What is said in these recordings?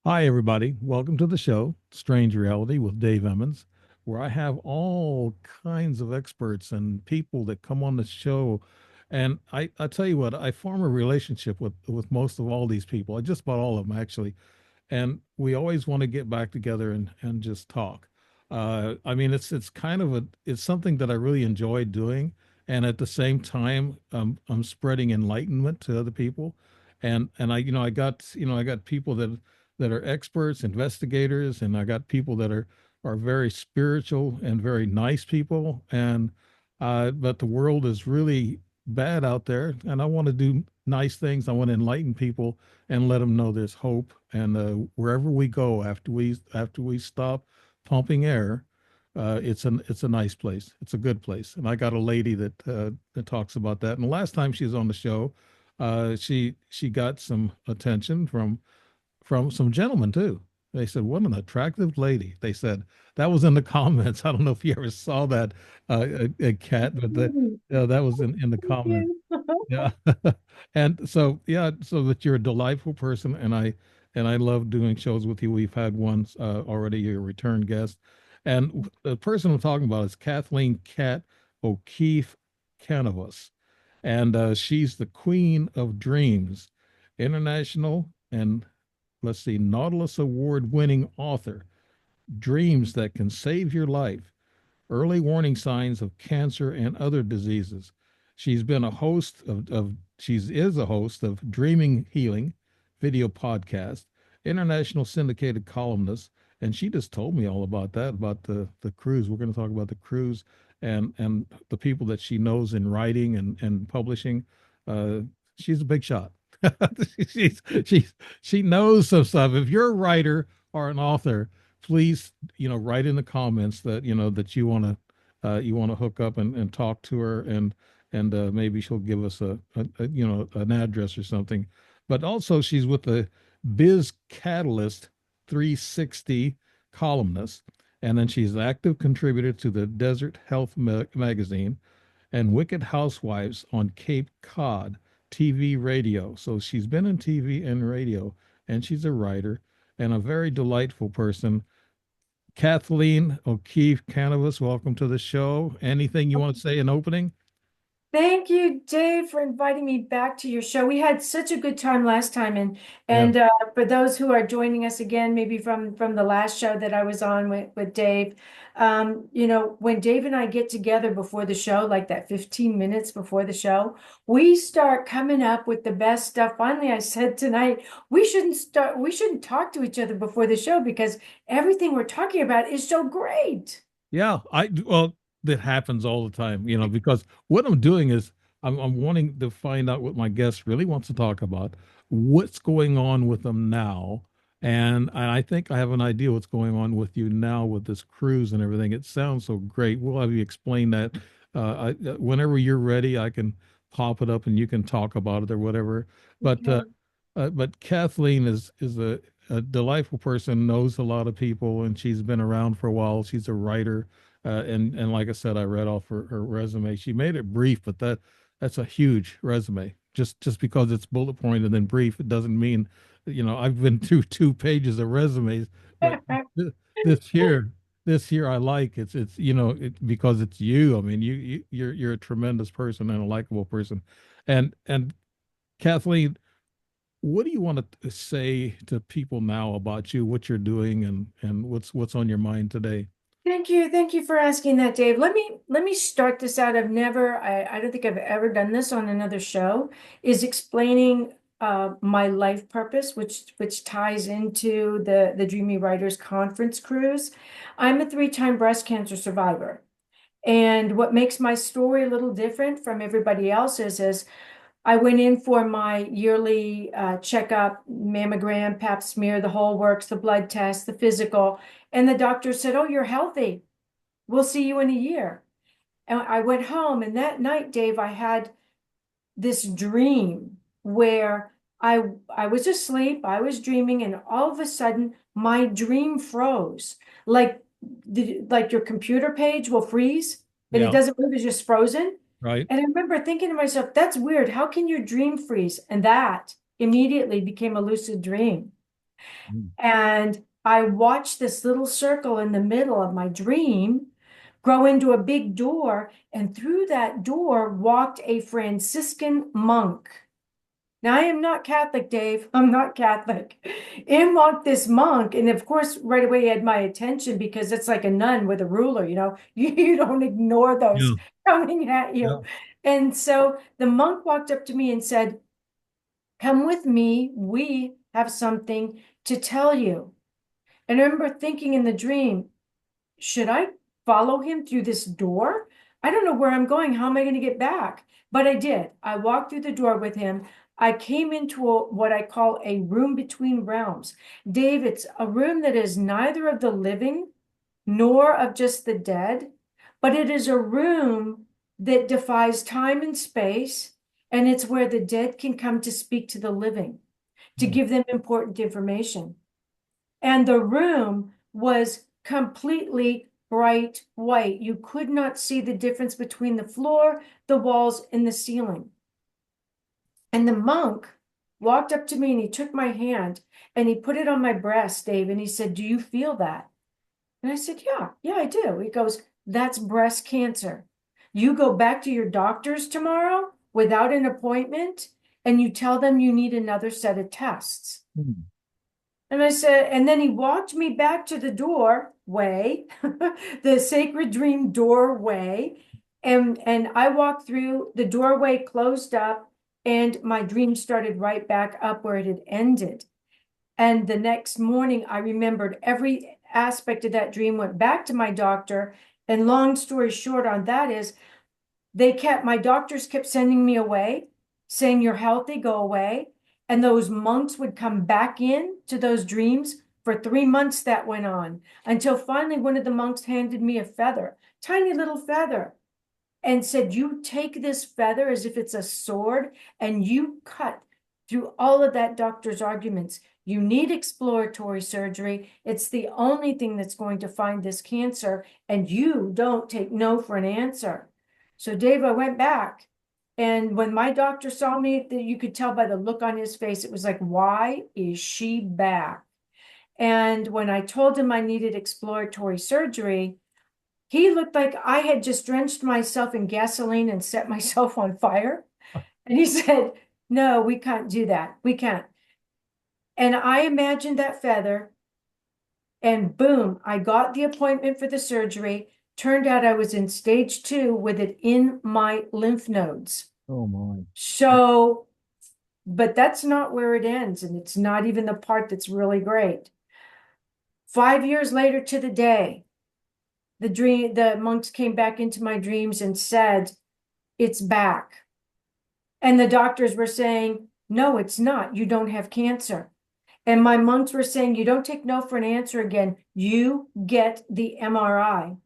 Hi, everybody. Welcome to the show, Strange Reality with Dave Emmons, where I have all kinds of experts and people that come on the show. And I tell you what, I form a relationship with most of all these people, just about all of them, actually. And we always want to get back together and just talk. I mean, it's kind of it's something that I really enjoy doing, and at the same time, I'm spreading enlightenment to other people, and I got people that are experts, investigators, and I got people that are very spiritual and very nice people, and but the world is really bad out there, and I want to do nice things. I want to enlighten people and let them know there's hope. And wherever we go after we stop pumping air, it's a nice place. It's a good place. And I got a lady that talks about that. And the last time she was on the show, she got some attention from some gentlemen too. They said, "What an attractive lady." They said that was in the comments. I don't know if you ever saw that, a cat, but that was in the Thank comments. you. Yeah. And so, yeah, so that you're a delightful person, and I love doing shows with you. We've had one already, your return guest. And the person I'm talking about is Kathleen Kat O'Keefe Kanavos. And she's the queen of dreams, international and let's see, Nautilus Award winning author, Dreams That Can Save Your Life, Early Warning Signs of Cancer and Other Diseases. She's been a host she is a host of Dreaming Healing video podcast, international syndicated columnist, and she just told me all about that, about the cruise. We're going to talk about the cruise and the people that she knows in writing and publishing. Uh, she's a big shot. She knows some stuff. If you're a writer or an author, please write in the comments that that you want to hook up and talk to her, and maybe she'll give us an address or something. But also she's with the Biz Catalyst 360 columnist, and then she's an active contributor to the Desert Health magazine and Wicked Housewives on Cape Cod TV radio. So she's been in TV and radio, and she's a writer and a very delightful person. Kathleen O'Keefe Kanavos, welcome to the show. Anything you want to say in opening? Thank you, Dave, for inviting me back to your show. We had such a good time last time, and Yeah. for those who are joining us again, maybe from the last show that I was on with Dave, when Dave and I get together before the show, like that 15 minutes before the show, we start coming up with the best stuff. Finally, I said tonight we shouldn't talk to each other before the show because everything we're talking about is so great. Yeah, well, that happens all the time, because what I'm doing is I'm wanting to find out what my guest really wants to talk about, what's going on with them now, and I think I have an idea what's going on with you now with this cruise and everything. It sounds so great. We'll have you explain that. Whenever you're ready, I can pop it up and you can talk about it or whatever. But Okay. but Kathleen is a delightful person, knows a lot of people, and she's been around for a while. She's a writer, and like I said, I read off her resume. She made it brief, but that's a huge resume. Just because it's bullet point and then brief, it doesn't mean, I've been through 2 pages of resumes, but this here this here I like it's because it's you. I mean, you're a tremendous person and a likable person, and Kathleen, what do you want to say to people now about you, what you're doing, and what's on your mind today? Thank you. Thank you for asking that, Dave. Let me start this out. I don't think I've ever done this on another show, is explaining my life purpose, which ties into the Dreamy Writers Conference Cruise. I'm a three-time breast cancer survivor. And what makes my story a little different from everybody else's is I went in for my yearly checkup, mammogram, pap smear, the whole works, the blood test, the physical. And the doctor said, "Oh, you're healthy. We'll see you in a year." And I went home, and that night, Dave, I had this dream where I was asleep, I was dreaming, and all of a sudden my dream froze. Like your computer page will freeze, but it Yeah, doesn't move, it's just frozen. right. And I remember thinking to myself, that's weird. How can your dream freeze? And that immediately became a lucid dream. Mm. And I watched this little circle in the middle of my dream grow into a big door, and through that door walked a Franciscan monk. Now, I am not Catholic, Dave. I'm not Catholic. In walked this monk, and of course, right away he had my attention because it's like a nun with a ruler, you know, you don't ignore those Yeah. coming at Yeah. you. And so the monk walked up to me and said, "Come with me. We have something to tell you." And I remember thinking in the dream, should I follow him through this door? I don't know where I'm going. How am I going to get back? But I did. I walked through the door with him. I came into what I call a room between realms. Dave, it's a room that is neither of the living nor of just the dead, but it is a room that defies time and space, and it's where the dead can come to speak to the living, to Mm. give them important information. And the room was completely bright white. You could not see the difference between the floor, the walls, and the ceiling. And the monk walked up to me and he took my hand and he put it on my breast, Dave, and he said, "Do you feel that?" And I said, yeah, I do. He goes, "That's breast cancer. You go back to your doctors tomorrow without an appointment and you tell them you need another set of tests." Mm. And I said, and then he walked me back to the doorway, the sacred dream doorway. And I walked through, the doorway closed up, and my dream started right back up where it had ended. And the next morning, I remembered every aspect of that dream, went back to my doctor. And long story short on that is, my doctors kept sending me away, saying, "You're healthy, go away." And those monks would come back in to those dreams. For 3 months that went on, until finally one of the monks handed me a feather, tiny little feather, and said, "You take this feather as if it's a sword and you cut through all of that doctor's arguments. You need exploratory surgery. It's the only thing that's going to find this cancer, and you don't take no for an answer." So, Dave, I went back, and when my doctor saw me, you could tell by the look on his face, it was like, "Why is she back?" And when I told him I needed exploratory surgery, he looked like I had just drenched myself in gasoline and set myself on fire. And he said, "No, we can't do that. We can't." And I imagined that feather, and boom, I got the appointment for the surgery. Turned out I was in stage 2 with it in my lymph nodes. Oh my. So, but that's not where it ends. And it's not even the part that's really great. 5 years later to the day, the monks came back into my dreams and said, "It's back." And the doctors were saying, "No, it's not. You don't have cancer." And my monks were saying, "You don't take no for an answer again. You get the MRI."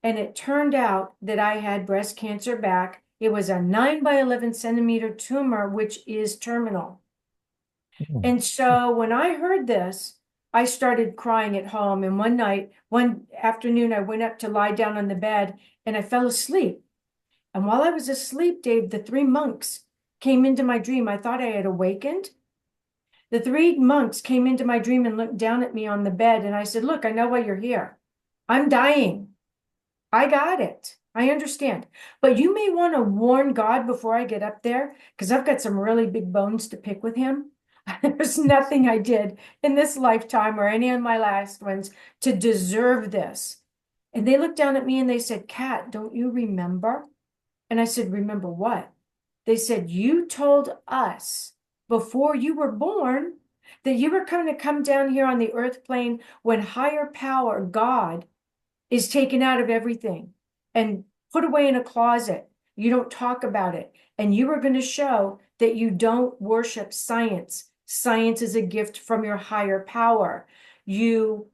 And it turned out that I had breast cancer back. It was a 9 by 11 centimeter tumor, which is terminal. Oh. And so when I heard this, I started crying at home. And one night, one afternoon, I went up to lie down on the bed and I fell asleep. And while I was asleep, Dave, the 3 monks came into my dream. I thought I had awakened. The 3 monks came into my dream and looked down at me on the bed. And I said, "Look, I know why you're here. I'm dying. I got it. I understand. But you may want to warn God before I get up there, because I've got some really big bones to pick with him. There's nothing I did in this lifetime or any of my last ones to deserve this." And they looked down at me and they said, "Kat, don't you remember?" And I said, "Remember what?" They said, "You told us before you were born that you were going to come down here on the earth plane when higher power, God, is taken out of everything and put away in a closet. You don't talk about it. And you were going to show that you don't worship science. Science is a gift from your higher power. You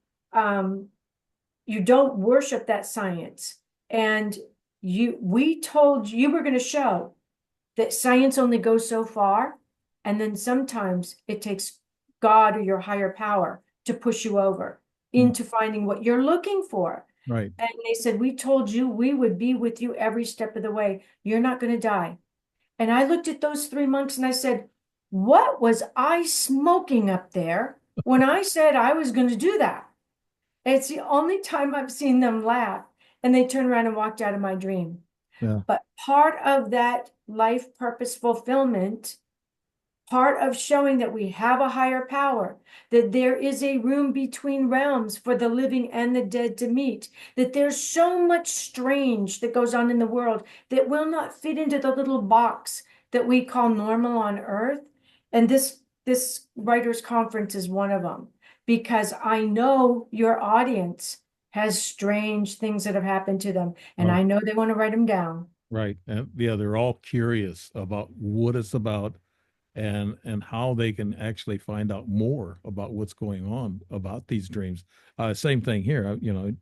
you don't worship that science. And we told you were going to show that science only goes so far. And then sometimes it takes God or your higher power to push you over Mm. into finding what you're looking for." Right. And they said, "We told you we would be with you every step of the way. You're not going to die." And I looked at those 3 monks and I said, What was I smoking up there when I said I was going to do that? It's the only time I've seen them laugh. And they turned around and walked out of my dream. Yeah. But part of that life purpose fulfillment, part of showing that we have a higher power, that there is a room between realms for the living and the dead to meet, that there's so much strange that goes on in the world that will not fit into the little box that we call normal on earth. And this writers conference is one of them, because I know your audience has strange things that have happened to them, and Oh, I know they want to write them down. right. And yeah, they're all curious about what it's about and how they can actually find out more about what's going on about these dreams. Same thing here,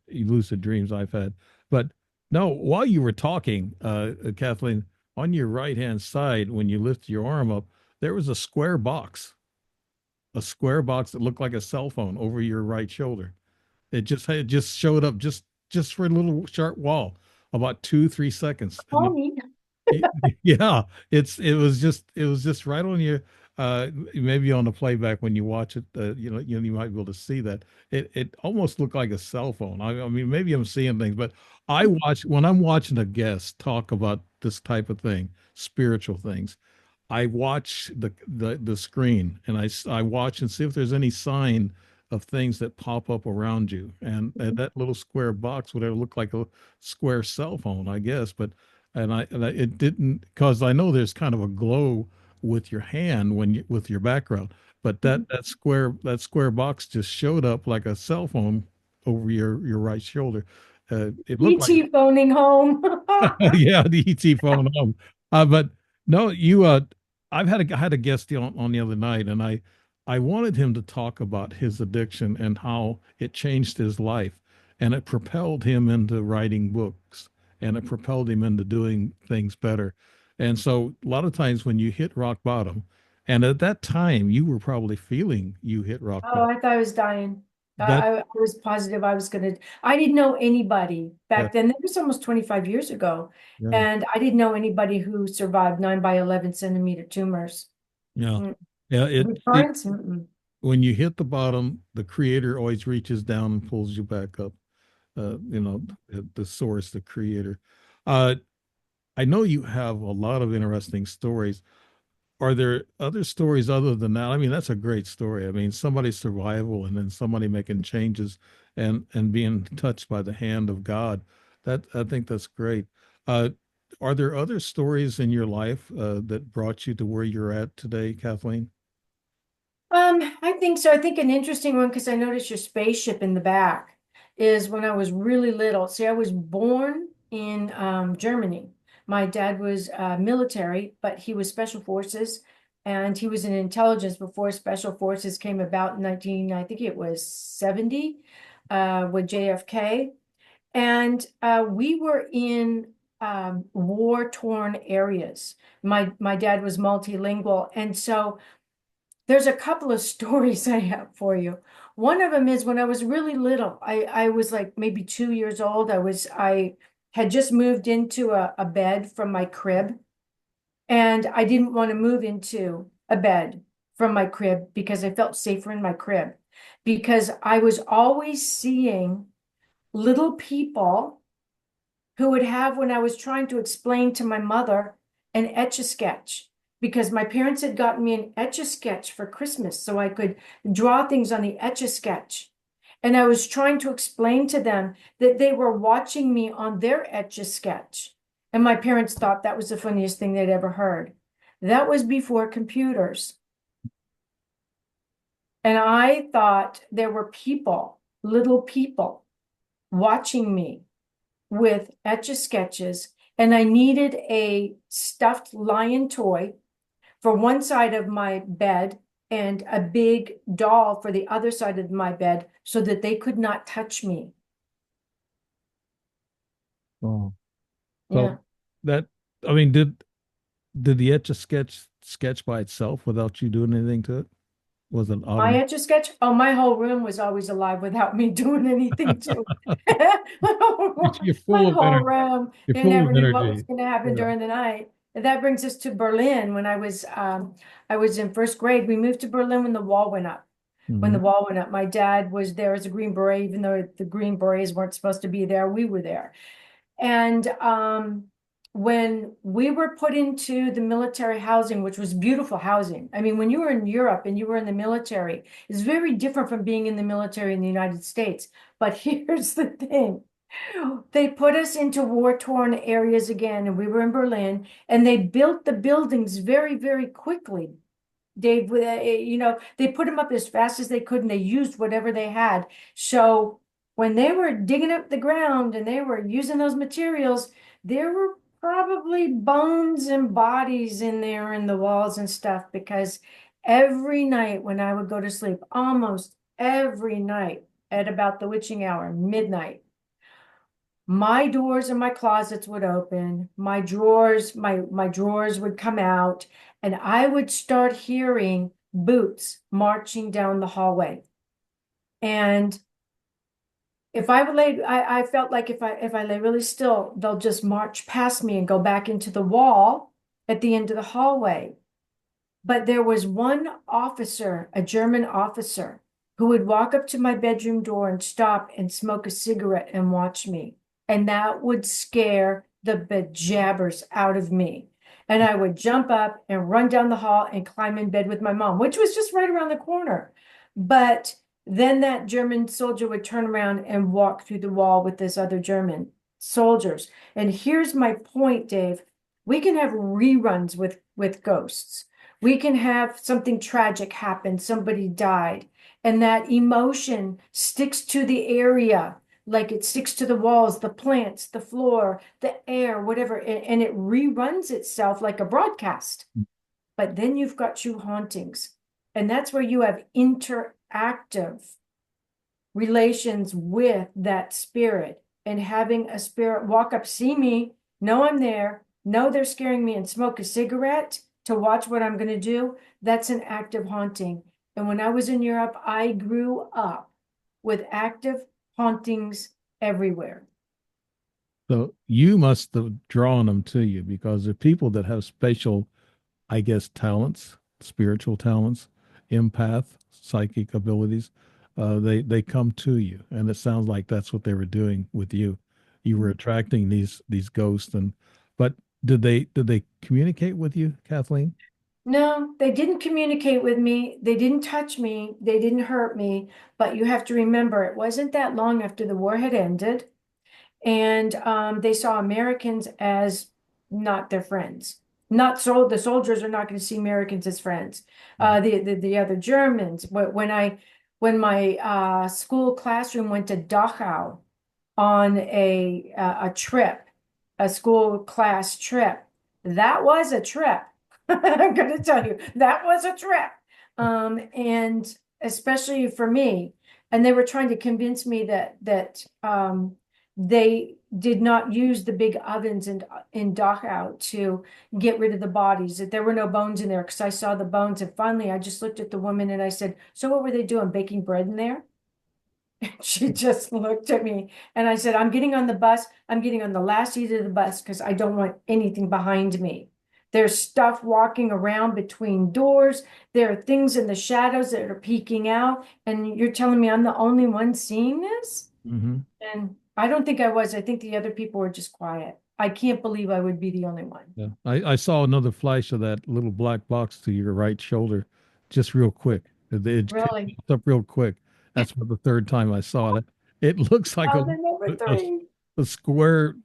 lucid dreams I've had. But no, while you were talking, Kathleen, on your right hand side, when you lift your arm up, there was a square box that looked like a cell phone over your right shoulder. It just showed up just for a little short while, about 2, 3 seconds, and Call me. yeah, it was just right on your maybe on the playback when you watch it, you might be able to see that it almost looked like a cell phone. I mean, maybe I'm seeing things, but I watch when I'm watching a guest talk about this type of thing, spiritual things. I watch the screen and I watch and see if there's any sign of things that pop up around you. And that little square box would have looked like a square cell phone, I guess. But and it didn't, because I know there's kind of a glow with your hand when you with your background, but that square box just showed up like a cell phone over your right shoulder. It looked like ET phoning home. yeah, the ET phone. But no, I had a guest on the other night, and I wanted him to talk about his addiction and how it changed his life, and it propelled him into writing books, and it propelled him into doing things better. And so a lot of times when you hit rock bottom, and at that time you were probably feeling you hit rock Oh, bottom. I thought I was dying. That I was positive I was gonna, I didn't know anybody yeah, back then. That was almost 25 years ago. yeah, And I didn't know anybody who survived 9 by 11 centimeter tumors. yeah, Mm. yeah. It Recurrence? Mm-mm. when you hit the bottom, the creator always reaches down and pulls you back up. The source, the creator. Uh, I know you have a lot of interesting stories. Are there other stories other than that? I mean, that's a great story. I mean, somebody's survival and then somebody making changes and being touched by the hand of God. That I think that's great. Uh, are there other stories in your life that brought you to where you're at today, Kathleen? I think so. I think an interesting one, because I noticed your spaceship in the back, is when I was really little. See, I was born in Germany. My dad was military, but he was special forces, and he was in intelligence before special forces came about in 19, I think it was 70, with JFK. And we were in war-torn areas. My dad was multilingual, and so there's a couple of stories I have for you. One of them is when I was really little. I was like maybe 2 years old. I had just moved into a bed from my crib, and I didn't want to move into a bed from my crib because I felt safer in my crib, because I was always seeing little people who would have, when I was trying to explain to my mother, an Etch-a-Sketch, because my parents had gotten me an Etch-a-Sketch for Christmas so I could draw things on the Etch-a-Sketch. And I was trying to explain to them that they were watching me on their Etch-a-Sketch. And my parents thought that was the funniest thing they'd ever heard. That was before computers. And I thought there were people, little people, watching me with Etch-a-Sketches, and I needed a stuffed lion toy for one side of my bed and a big doll for the other side of my bed so that they could not touch me. Oh, so Yeah. that I mean, did the etch a sketch by itself without you doing anything to it? Was it My automatic? Etch-a-Sketch, oh, my whole room was always alive without me doing anything to it. You're My full of whole energy. room, You're you full of never knew what was energy. going to happen Yeah. during the night. that brings us to Berlin. When I was in first grade, we moved to Berlin when the wall went up. When Hmm. the wall went up, my dad was there as a Green Beret, even though the Green Berets weren't supposed to be there, we were there. And when we were put into the military housing, which was beautiful housing. I mean, when you were in Europe and you were in the military, it's very different from being in the military in the United States. But here's the thing. They put us into war-torn areas again, and we were in Berlin, and they built the buildings very, very quickly. Dave, they put them up as fast as they could, and they used whatever they had. So when they were digging up the ground and they were using those materials, there were probably bones and bodies in there in the walls and stuff, because every night when I would go to sleep, almost every night at about the witching hour, midnight, my doors and my closets would open, my drawers would come out, and I would start hearing boots marching down the hallway. And if I would lay, I felt like if I lay really still, they'll just march past me and go back into the wall at the end of the hallway. But there was one officer, a German officer, who would walk up to my bedroom door and stop and smoke a cigarette and watch me. And that would scare the bejabbers out of me. And I would jump up and run down the hall and climb in bed with my mom, which was just right around the corner. But then that German soldier would turn around and walk through the wall with this other German soldiers. And here's my point, Dave. We can have reruns with ghosts. We can have something tragic happen, somebody died, and that emotion sticks to the area, like it sticks to the walls, the plants, the floor, the air, whatever, and it reruns itself like a broadcast. But then you've got true hauntings, and that's where you have interactive relations with that spirit, and having a spirit walk up, see me, know I'm there, know they're scaring me, and smoke a cigarette to watch what I'm going to do. That's an active haunting. And when I was in Europe, I grew up with active hauntings everywhere. So you must have drawn them to you because they're people that have special, I guess, talents, spiritual talents, empath, psychic abilities. They come to you, and it sounds like that's what they were doing with you. You were attracting these ghosts, and but did they communicate with you, Kathleen? No, they didn't communicate with me. They didn't touch me. They didn't hurt me. But you have to remember, it wasn't that long after the war had ended. And they saw Americans as not their friends. Not so the soldiers are not going to see Americans as friends. The other Germans. When my school classroom went to Dachau on a trip, a school class trip, that was a trip. I'm going to tell you, that was a trip. And especially for me, and they were trying to convince me that they did not use the big ovens in Dachau to get rid of the bodies, that there were no bones in there, because I saw the bones. And finally, I just looked at the woman and I said, "So what were they doing, baking bread in there?" She just looked at me and I said, "I'm getting on the bus. I'm getting on the last seat of the bus because I don't want anything behind me. There's stuff walking around between doors. There are things in the shadows that are peeking out. And you're telling me I'm the only one seeing this?" Mm-hmm. And I don't think I was. I think the other people were just quiet. I can't believe I would be the only one. Yeah, I saw another flash of that little black box to your right shoulder, just real quick. It Really? popped up real quick. That's what the third time I saw it. It looks like Oh, the number a, three. a square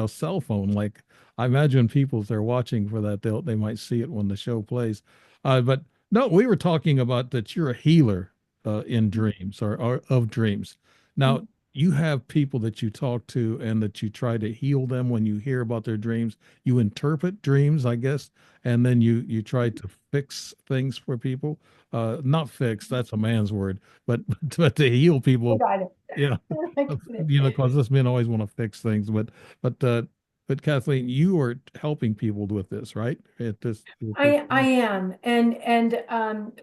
cell phone. Like I imagine people if they're watching for that, they might see it when the show plays. But no, we were talking about that you're a healer in dreams or of dreams. Now you have people that you talk to and that you try to heal them when you hear about their dreams. You interpret dreams, I guess, and then you try to fix things for people. Not fix, that's a man's word, but but to heal I people, got it. you know, I get it. because us men always want to fix things. But but Kathleen, you are helping people with this, right? At this with this. I am, and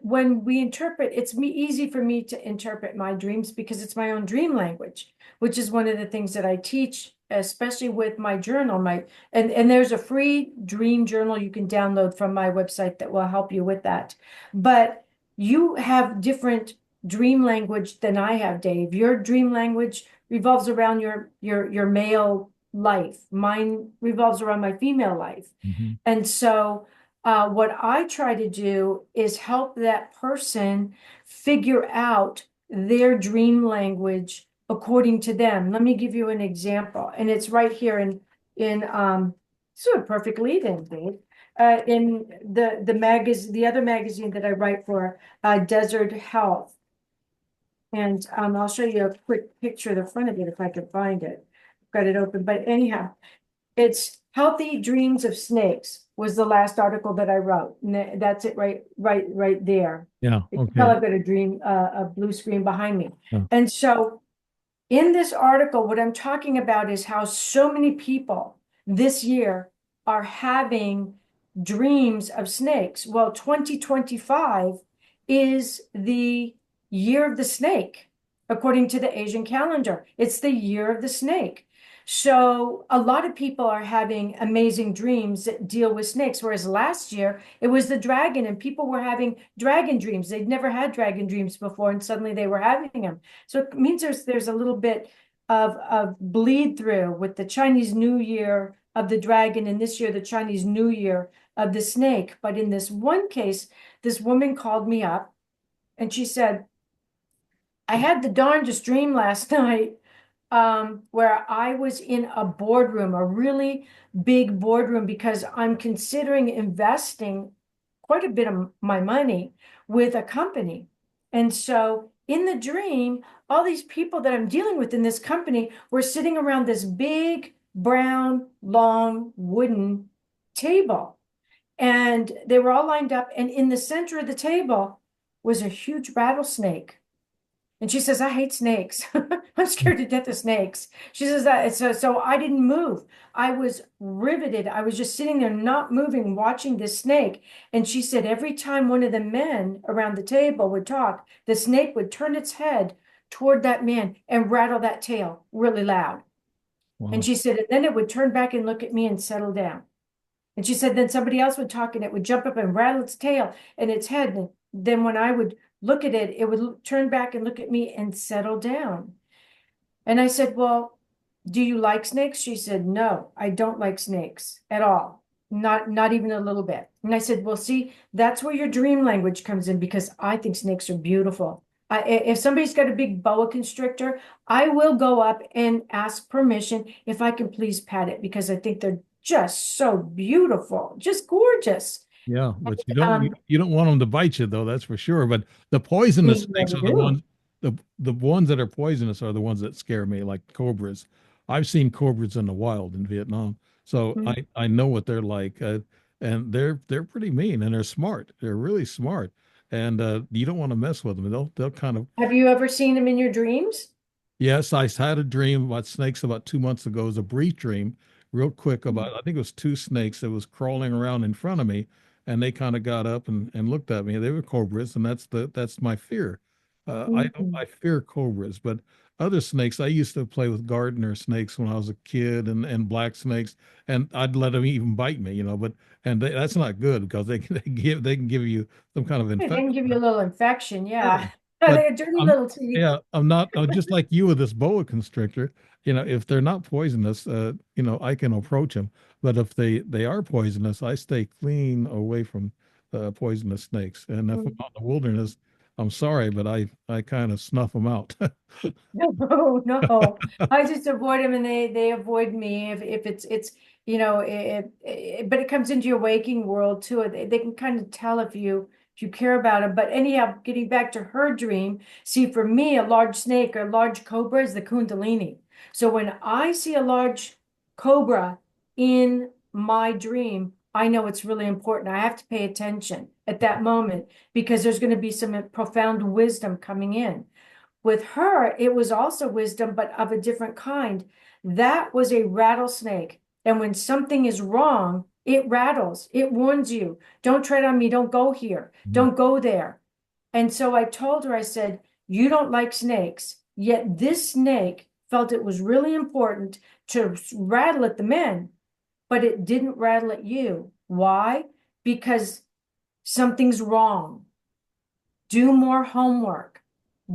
when we interpret, it's easy for me to interpret my dreams because it's my own dream language, which is one of the things that I teach especially with my journal, and there's a free dream journal you can download from my website that will help you with that. But you have different dream language than I have, Dave. Your dream language revolves around your male life. Mine revolves around my female life. Hmm. And so what I try to do is help that person figure out their dream language according to them. Let me give you an example, and it's right here in sort of perfect lead-in, Dave. In the other magazine that I write for, Desert Health, and I'll show you a quick picture of the front of it if I can find it. I've got it open, but anyhow, it's Healthy Dreams of Snakes was the last article that I wrote. And that's it right there. Yeah. You can tell Okay. I've got a blue screen behind me. Yeah. And so in this article, what I'm talking about is how so many people this year are having dreams of snakes. Well, 2025 is the year of the snake, according to the Asian calendar. It's the year of the snake. So a lot of people are having amazing dreams that deal with snakes, whereas last year it was the dragon and people were having dragon dreams. They'd never had dragon dreams before, and suddenly they were having them. So it means there's a little bit of bleed through with the Chinese New Year of the dragon, and this year the Chinese New Year of the snake. But in this one case, this woman called me up and she said, I had the darndest dream last night, where I was in a boardroom, a really big boardroom, because I'm considering investing quite a bit of my money with a company. And so in the dream, all these people that I'm dealing with in this company were sitting around this big, brown, long, wooden table. And they were all lined up. And in the center of the table was a huge rattlesnake. And she says, I hate snakes. I'm scared to death of snakes. She says that so I didn't move. I was riveted. I was just sitting there not moving, watching this snake. And she said every time one of the men around the table would talk, the snake would turn its head toward that man and rattle that tail really loud. And Wow. she said, and then it would turn back and look at me and settle down. And she said, then somebody else would talk and it would jump up and rattle its tail and its head. And then when I would look at it, it would turn back and look at me and settle down. And I said, well, do you like snakes? She said, no, I don't like snakes at all. Not even a little bit. And I said, well, see, that's where your dream language comes in, because I think snakes are beautiful. If somebody's got a big boa constrictor, I will go up and ask permission if I can please pat it, because I think they're just so beautiful, just gorgeous. Yeah, but Um, you don't want them to bite you though, that's for sure. But the poisonous they snakes never are the do. ones the ones that are poisonous are the ones that scare me, like cobras. I've seen cobras in the wild in Vietnam, so Mhm. I know what they're like, and they're pretty mean and they're smart. They're really smart, and you don't want to mess with them. They'll kind of. Have you ever seen them in your dreams? Yes, I had a dream about snakes about 2 months ago. It was a brief dream, real quick about, I think it was two snakes that was crawling around in front of me, and they kind of got up and looked at me. They were cobras, and that's my fear. Mhm. I fear cobras, but other snakes, I used to play with gardener snakes when I was a kid, and black snakes, and I'd let them even bite me, but that's not good because they can give you some kind of They can infection. give you a little infection, Yeah. yeah. But They're dirty I'm little teeth. yeah, I'm just like you with this boa constrictor. If they're not poisonous, I can approach them. But if they are poisonous, I stay clean away from poisonous snakes. And if I'm Mm. out in the wilderness, I'm sorry, but I kind of snuff them out. No, no. I just avoid them and they avoid me if it's but it comes into your waking world too. They can kind of tell if you care about them. But anyhow, getting back to her dream, see, for me, a large snake or a large cobra is the Kundalini. So when I see a large cobra in my dream, I know it's really important. I have to pay attention at that moment, because there's going to be some profound wisdom coming in. With her, it was also wisdom, but of a different kind. That was a rattlesnake. And when something is wrong, it rattles, it warns you, don't tread on me, don't go here, Mhm. don't go there. And so I told her, I said, you don't like snakes, yet this snake felt it was really important to rattle at the men, but it didn't rattle at you. Why? Because something's wrong. Do more homework.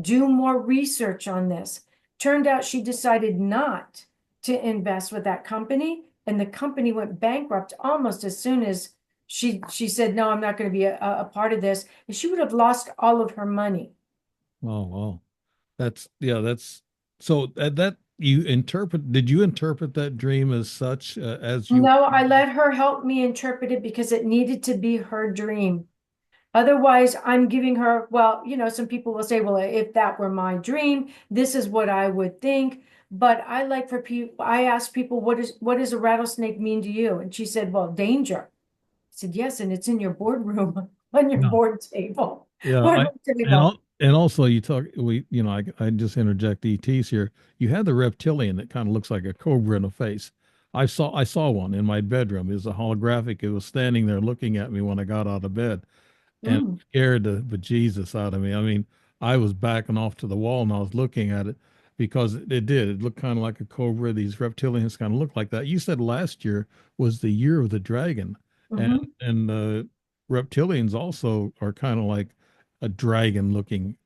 Do more research on this. Turned out she decided not to invest with that company, and the company went bankrupt almost as soon as she said, no, I'm not going to be a part of this. And she would have lost all of her money. Oh, wow. That's yeah, that's so that you interpret, did you interpret that dream as such as you No, I let her help me interpret it because it needed to be her dream. Otherwise, I'm giving her, well, some people will say, well, if that were my dream, this is what I would think. But I like for people, I ask people, what does a rattlesnake mean to you? And she said, well, danger. I said, yes, and it's in your boardroom on your yeah. board table. Yeah, Board table. and also you talk we I just interject ETs here. You had the reptilian that kind of looks like a cobra in a face. I saw one in my bedroom. It was a holographic. It was standing there looking at me when I got out of bed, and it Mm, scared the bejesus out of me. I mean, I was backing off to the wall and I was looking at it because it did. It looked kind of like a cobra. These reptilians kind of look like that. You said last year was the year of the dragon, and mhm. reptilians also are kind of like a dragon looking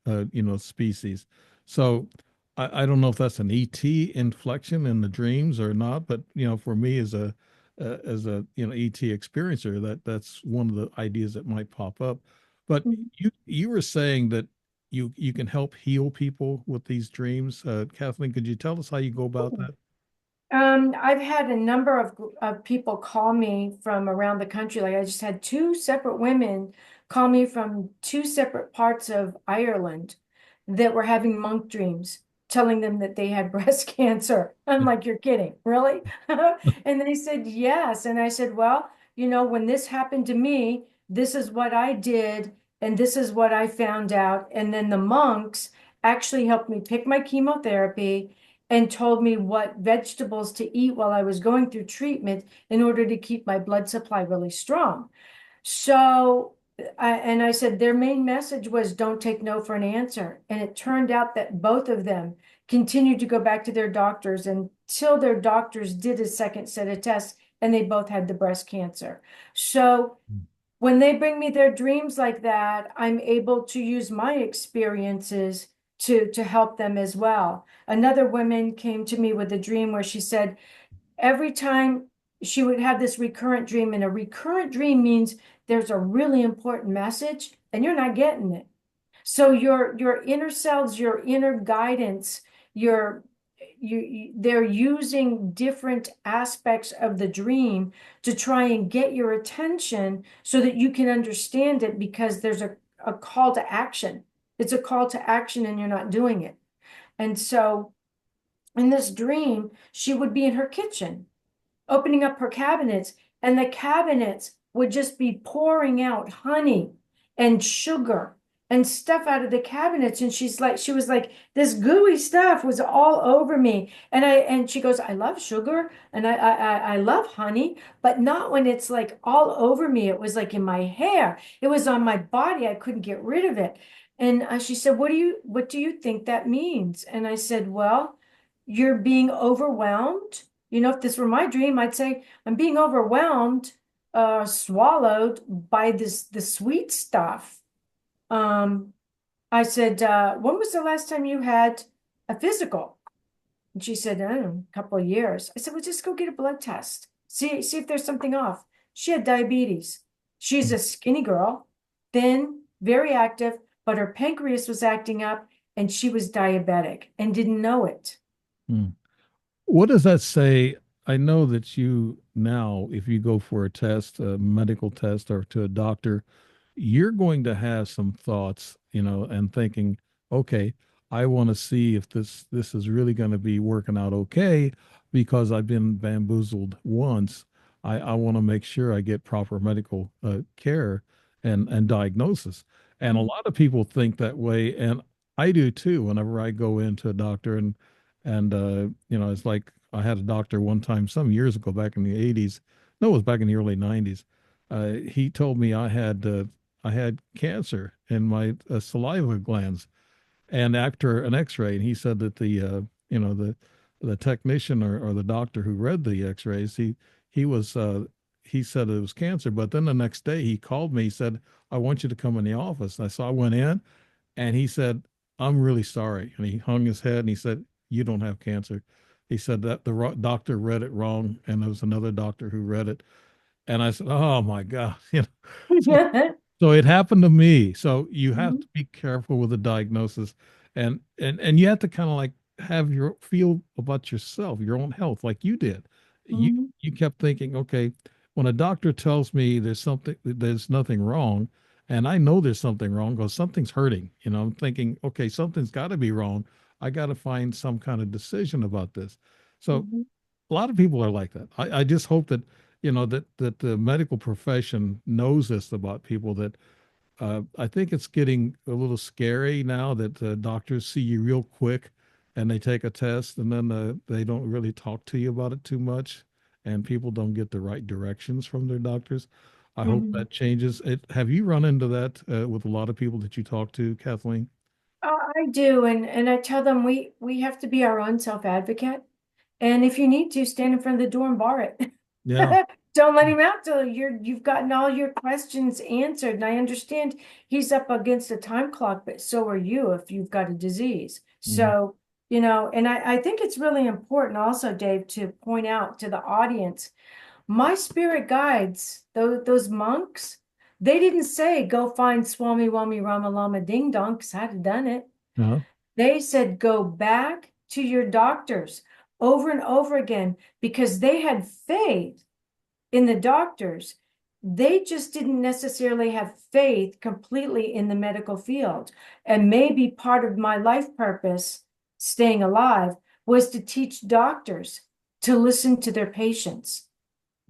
species. So I don't know if that's an ET inflection in the dreams or not, but for me as a ET experiencer, that's one of the ideas that might pop up. But Mhm. you were saying that you can help heal people with these dreams. Kathleen, could you tell us how you go about that? I've had a number of people call me from around the country. Like I just had two separate women call me from two separate parts of Ireland that were having monk dreams, telling them that they had breast cancer. I'm like, you're kidding, really? And they said, yes. And I said, well, when this happened to me, this is what I did, and this is what I found out. And then the monks actually helped me pick my chemotherapy and told me what vegetables to eat while I was going through treatment in order to keep my blood supply really strong. So, I said their main message was don't take no for an answer. And it turned out that both of them continued to go back to their doctors until their doctors did a second set of tests and they both had the breast cancer. So, when they bring me their dreams like that, I'm able to use my experiences to help them as well. Another woman came to me with a dream where she said every time she would have this recurrent dream, and a recurrent dream means there's a really important message and you're not getting it. So your inner selves, your inner guidance, your they're using different aspects of the dream to try and get your attention so that you can understand it because there's a call to action. It's a call to action and you're not doing it. And so in this dream, she would be in her kitchen opening up her cabinets, and the cabinets would just be pouring out honey and sugar and stuff out of the cabinets. And she was like, this gooey stuff was all over me. And she goes, I love sugar and I love honey, but not when it's like all over me. It was like in my hair. It was on my body. I couldn't get rid of it. And she said, what do you think that means? And I said, well, you're being overwhelmed. If this were my dream, I'd say I'm being overwhelmed, swallowed by the sweet stuff. Um, I said, when was the last time you had a physical? And she said, I don't know, a couple of years. I said, well, just go get a blood test. See if there's something off. She had diabetes. She's a skinny girl, thin, very active, but her pancreas was acting up and she was diabetic and didn't know it. Hmm. What does that say? I know that you now, if you go for a test, a medical test, or to a doctor, you're going to have some thoughts, and thinking, okay, I want to see if this is really going to be working out okay because I've been bamboozled once. I want to make sure I get proper medical care and diagnosis. And a lot of people think that way, and I do too. Whenever I go into a doctor and it's like I had a doctor one time some years ago back in the 80s. No, it was back in the early 90s. He told me I had cancer in my saliva glands, and after an X-ray, and he said that the the technician or the doctor who read the X-rays, he was he said it was cancer. But then the next day he called me. He said, "I want you to come in the office." And I went in, and he said, "I'm really sorry." And he hung his head and he said, "You don't have cancer." He said that the doctor read it wrong, and there was another doctor who read it. And I said, "Oh my God." So so it happened to me. So you have Mhm, to be careful with the diagnosis, and you have to kind of like have your feel about yourself, your own health, like you did. You mhm, you kept thinking, okay, when a doctor tells me there's nothing wrong, and I know there's something wrong because something's hurting. I'm thinking, okay, something's got to be wrong. I got to find some kind of decision about this. So mhm. a lot of people are like that. I just hope that that the medical profession knows this about people. That I think it's getting a little scary now that doctors see you real quick, and they take a test, and then they don't really talk to you about it too much, and people don't get the right directions from their doctors. I hope Mhm. that changes. Have you run into that with a lot of people that you talk to, Kathleen? I do, and I tell them we have to be our own self-advocate. And if you need to, stand in front of the door and bar it. Yeah. Don't let him out till you've gotten all your questions answered. And I understand he's up against a time clock, but so are you if you've got a disease. Mhm. So, and I think it's really important also, Dave, to point out to the audience, my spirit guides, those monks, they didn't say go find Swami Wami Rama Lama Ding Dong, because I'd have done it. Uh-huh. They said go back to your doctors over and over again because they had faith in the doctors. They just didn't necessarily have faith completely in the medical field. And maybe part of my life purpose, staying alive, was to teach doctors to listen to their patients,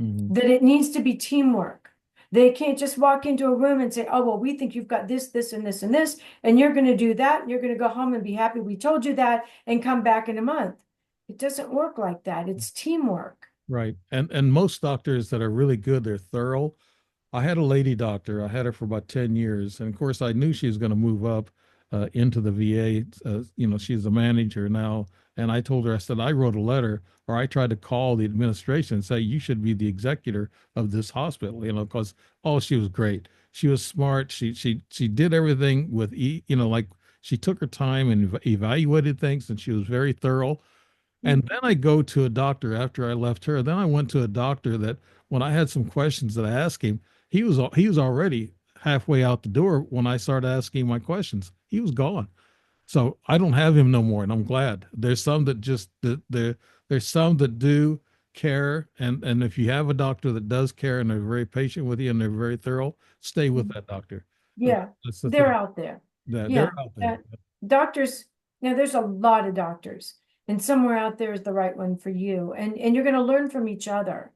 Mhm. that it needs to be teamwork. They can't just walk into a room and say, oh, well, we think you've got this, this, and this, and this, and you're going to do that, and you're going to go home and be happy we told you that, and come back in a month. It doesn't work like that. It's teamwork. Right. And most doctors that are really good, they're thorough. I had a lady doctor. I had her for about 10 years. And of course, I knew she was going to move up into the VA. She's a manager now. And I told her, I said, I wrote a letter, or I tried to call the administration and say, you should be the executor of this hospital, because, oh, she was great. She was smart. She did everything with, like she took her time and evaluated things, and she was very thorough. And then I go to a doctor after I left her. Then I went to a doctor that when I had some questions that I asked him, he was already halfway out the door when I started asking my questions. He was gone. So I don't have him no more, and I'm glad. There's some that just there's some that do care, and if you have a doctor that does care and they're very patient with you and they're very thorough, stay with that doctor. Yeah, That's the they're thing. out there. They're Yeah, out there. uh, doctors. Now there's a lot of doctors, and somewhere out there is the right one for you. And you're going to learn from each other.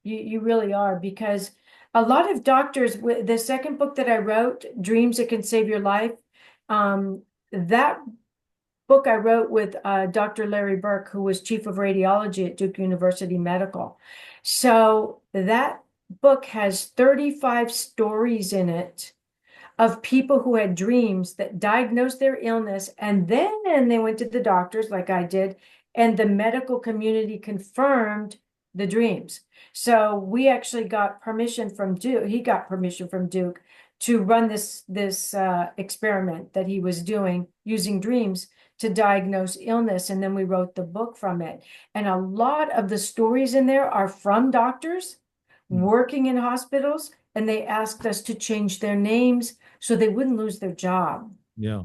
You really are, because a lot of doctors. The second book that I wrote, Dreams That Can Save Your Life, that book I wrote with Dr. Larry Burke, who was chief of radiology at Duke University Medical. So that book has 35 stories in it of people who had dreams that diagnosed their illness, and then they went to the doctors like I did, and the medical community confirmed the dreams. So we actually got permission from Duke. He got permission from Duke to run this experiment that he was doing using dreams to diagnose illness, and then we wrote the book from it. And a lot of the stories in there are from doctors working in hospitals, and they asked us to change their names so they wouldn't lose their job. Yeah.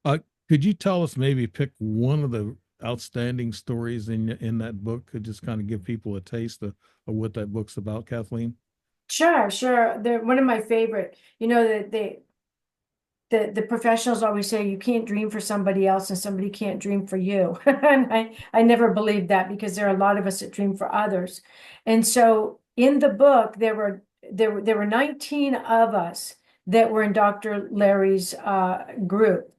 Uh, could you tell us, maybe pick one of the outstanding stories in that book? Could just kind of give people a taste of what that book's about, Kathleen? Sure, sure. They're one of my favorite. That the professionals always say you can't dream for somebody else and somebody can't dream for you. And I never believed that, because there are a lot of us that dream for others. And so in the book, there were 19 of us that were in Dr. Larry's group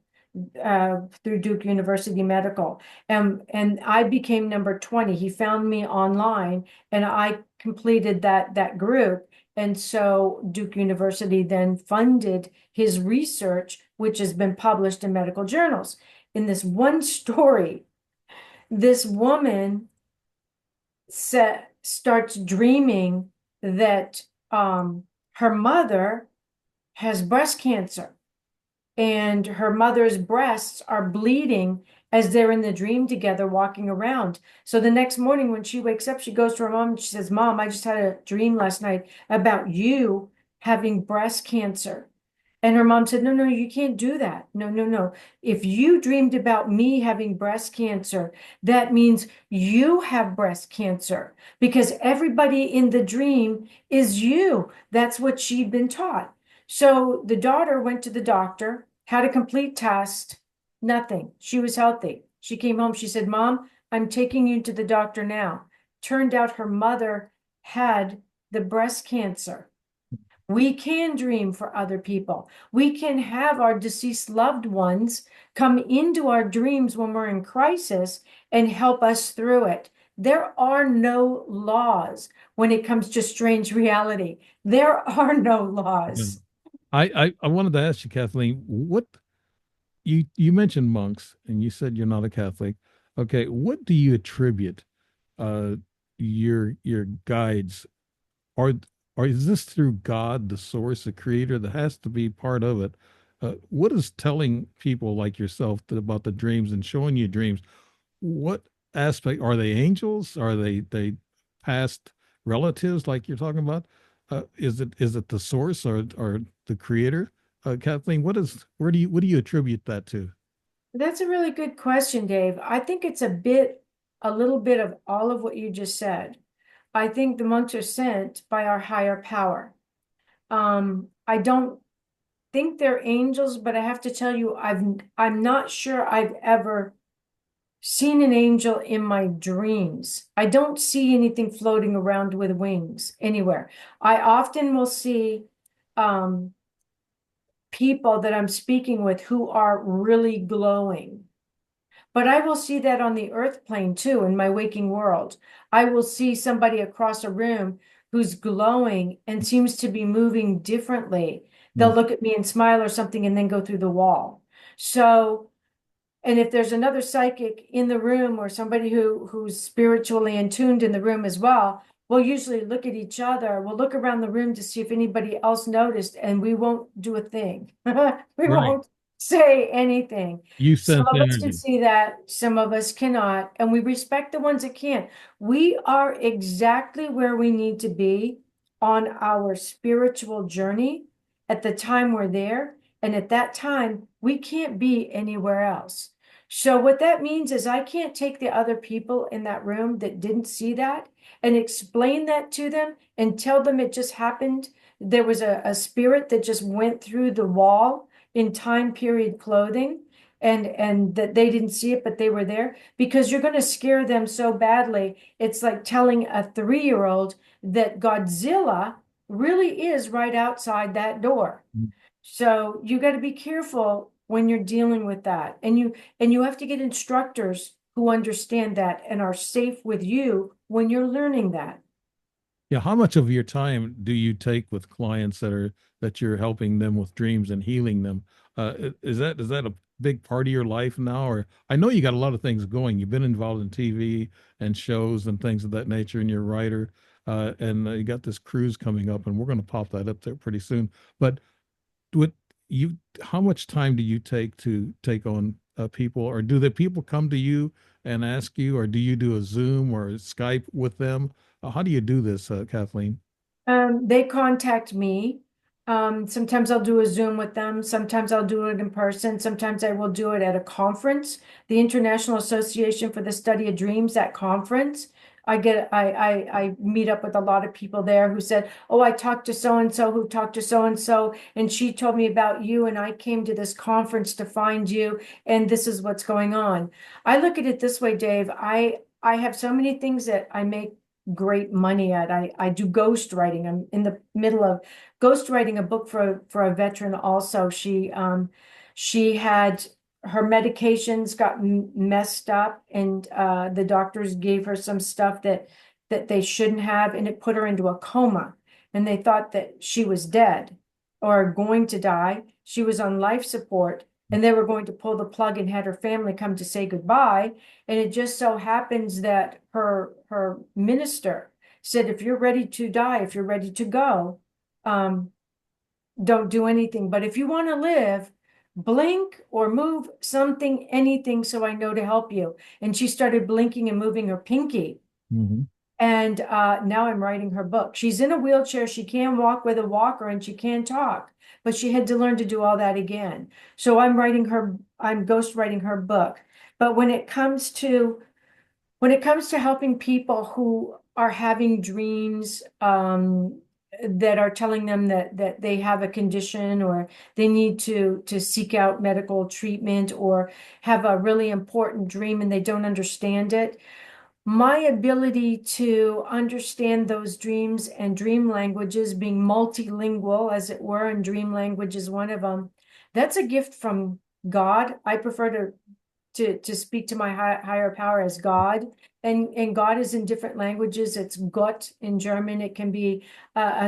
through Duke University Medical. And I became number 20. He found me online and I completed that group. And so Duke University then funded his research, which has been published in medical journals. In this one story, this woman starts dreaming that her mother has breast cancer, and her mother's breasts are bleeding as they're in the dream together walking around. So the next morning when she wakes up, she goes to her mom and she says, Mom, I just had a dream last night about you having breast cancer. And her mom said, No, no, you can't do that. No, no, no. If you dreamed about me having breast cancer, that means you have breast cancer because everybody in the dream is you. That's what she'd been taught. So the daughter went to the doctor, had a complete test, nothing. She was healthy. She came home. She said, Mom, I'm taking you to the doctor now. Turned out her mother had the breast cancer. We can dream for other people. We can have our deceased loved ones come into our dreams when we're in crisis and help us through it. There are no laws when it comes to strange reality. There are no Yeah. laws. I wanted to ask you, Kathleen, what you mentioned monks and you said you're not a Catholic. Okay, what do you attribute uh your guides are or is this through God, the source, the creator? That has to be part of it. What is telling people like yourself about the dreams and showing you dreams? What aspect are they angels? Are they past relatives like you're talking about? Is it the source or the creator? Kathleen, what do you attribute that to? That's a really good question, Dave. I think it's a little bit of all of what you just said. I think the monks are sent by our higher power. I don't think they're angels, but I have to tell you, I'm not sure I've ever seen an angel in my dreams. I don't see anything floating around with wings anywhere. I often will see um, people that I'm speaking with who are really glowing. But I will see that on the earth plane too, in my waking world. I will see somebody across a room who's glowing and seems to be moving differently. They'll Mm. look at me and smile or something and then go through the wall. So, and if there's another psychic in the room or somebody who's spiritually attuned in the room as well, we'll usually look at each other. We'll look around the room to see if anybody else noticed, and we won't do a thing. We Right. won't say anything. You Some sense of us can energy. see that, some of us cannot, and we respect the ones that can. We are exactly where we need to be on our spiritual journey at the time we're there. And at that time, we can't be anywhere else. So what that means is I can't take the other people in that room that didn't see that and explain that to them and tell them it just happened. There was a spirit that just went through the wall in time period clothing and that they didn't see it, but they were there because you're going to scare them so badly. It's like telling a 3-year-old that Godzilla really is right outside that door. So you got to be careful when you're dealing with that. And you have to get instructors who understand that and are safe with you when you're learning that. Yeah, how much of your time do you take with clients that you're helping them with dreams and healing them? Is that a big part of your life now? Or I know you got a lot of things going. You've been involved in TV and shows and things of that nature, and you're a writer. And you got this cruise coming up, and we're going to pop that up there pretty soon. But what you how much time do you take to take on people, or do the people come to you and ask you, or do you do a Zoom or a Skype with them? How do you do this, Kathleen? They contact me. Sometimes I'll do a Zoom with them. Sometimes I'll do it in person. Sometimes I will do it at a conference, the International Association for the Study of Dreams, that conference. I meet up with a lot of people there who said, "Oh, I talked to so and so who talked to so and so, and she told me about you, and I came to this conference to find you, and this is what's going on." I look at it this way, Dave. I have so many things that I make great money at. I do ghost writing. I'm in the middle of ghost writing a book for a veteran also. She had her medications got messed up and the doctors gave her some stuff that they shouldn't have, and it put her into a coma, and they thought that she was dead or going to die. She was on life support, and they were going to pull the plug and had her family come to say goodbye. And it just so happens that her minister said, if you're ready to die, if you're ready to go, don't do anything. But if you want to live, blink or move something, anything, so I know to help you. And she started blinking and moving her pinky. Mm-hmm. And now I'm writing her book. She's in a wheelchair. She can walk with a walker and she can talk, but she had to learn to do all that again. So I'm ghostwriting her book. But when it comes to helping people who are having dreams, that are telling them that they have a condition or they need to seek out medical treatment or have a really important dream and they don't understand it, my ability to understand those dreams and dream languages, being multilingual, as it were, and dream language is one of them, that's a gift from God. I prefer to speak to my higher power as God. And God is in different languages. It's Gott in German. It can be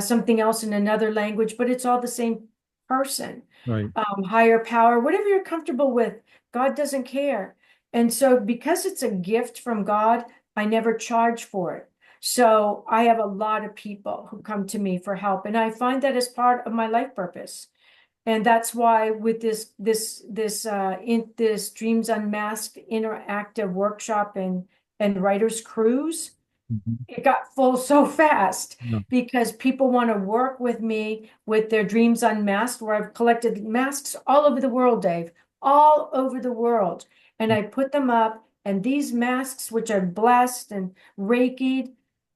something else in another language, but it's all the same person. Right. Higher power, whatever you're comfortable with, God doesn't care. And so because it's a gift from God, I never charge for it. So I have a lot of people who come to me for help, and I find that as part of my life purpose. And that's why with this Dreams Unmasked interactive workshop and writers cruise, Mm-hmm. it got full so fast Yeah. because people want to work with me with their dreams unmasked, where I've collected masks all over the world, Dave, all over the world. And I put them up, and these masks, which are blessed and reikied,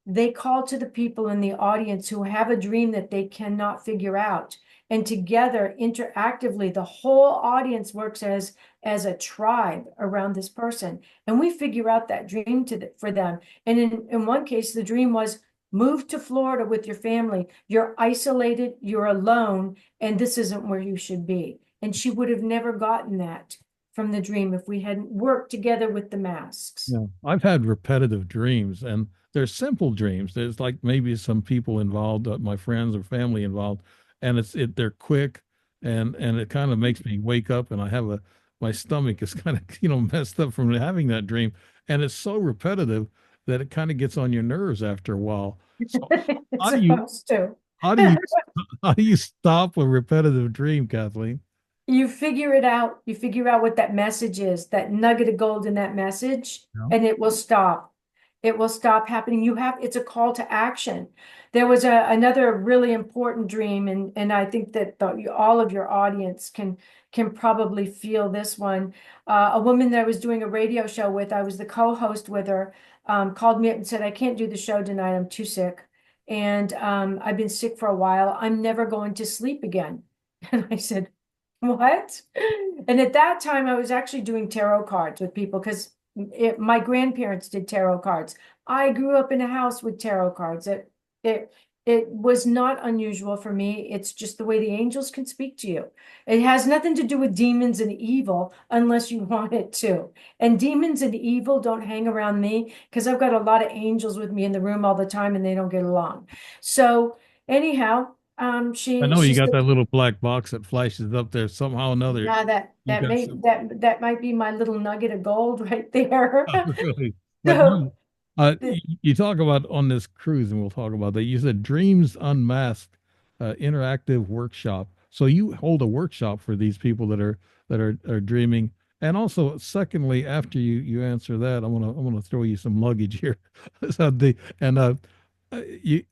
they call to the people in the audience who have a dream that they cannot figure out. And together, interactively, the whole audience works as a tribe around this person. And we figure out that dream for them. And in one case, the dream was move to Florida with your family. You're isolated, you're alone, and this isn't where you should be. And she would have never gotten that from the dream if we hadn't worked together with the masks. Yeah, I've had repetitive dreams, and they're simple dreams. There's like maybe some people involved, my friends or family involved, and they're quick, and it kind of makes me wake up, and I have a my stomach is kind of messed up from having that dream, and it's so repetitive that it kind of gets on your nerves after a while. So It's how do you supposed to. how do you how do you stop a repetitive dream, Kathleen? You figure it out. You figure out what that message is, that nugget of gold in that message, No. and it will stop. It will stop happening. It's a call to action. There was another really important dream, and I think that all of your audience can probably feel this one. A woman that I was doing a radio show with, I was the co-host with her, called me up and said, I can't do the show tonight. I'm too sick. And I've been sick for a while. I'm never going to sleep again. And I said, what? And at that time, I was actually doing tarot cards with people because my grandparents did tarot cards. I grew up in a house with tarot cards. It it was not unusual for me. It's just the way the angels can speak to you. It has nothing to do with demons and evil unless you want it to. And demons and evil don't hang around me because I've got a lot of angels with me in the room all the time and they don't get along. So anyhow, I know you she got said, that little black box that flashes up there somehow or another. yeah, You got some. that might be my little nugget of gold right there. Really. But So no, the, you talk about on this cruise, and we'll talk about that. You said Dreams Unmasked, interactive workshop. So you hold a workshop for these people that are dreaming. And also, secondly, after you answer that, I want to throw you some luggage here. So you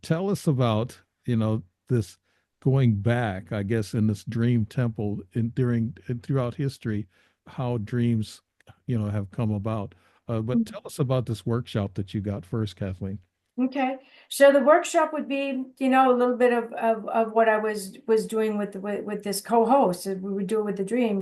tell us about this going back, I guess, in this dream temple throughout history, how dreams have come about. But tell us about this workshop that you got first, Kathleen. okay. So the workshop would be, a little bit of what I was doing with this co-host. We would do it with the dream.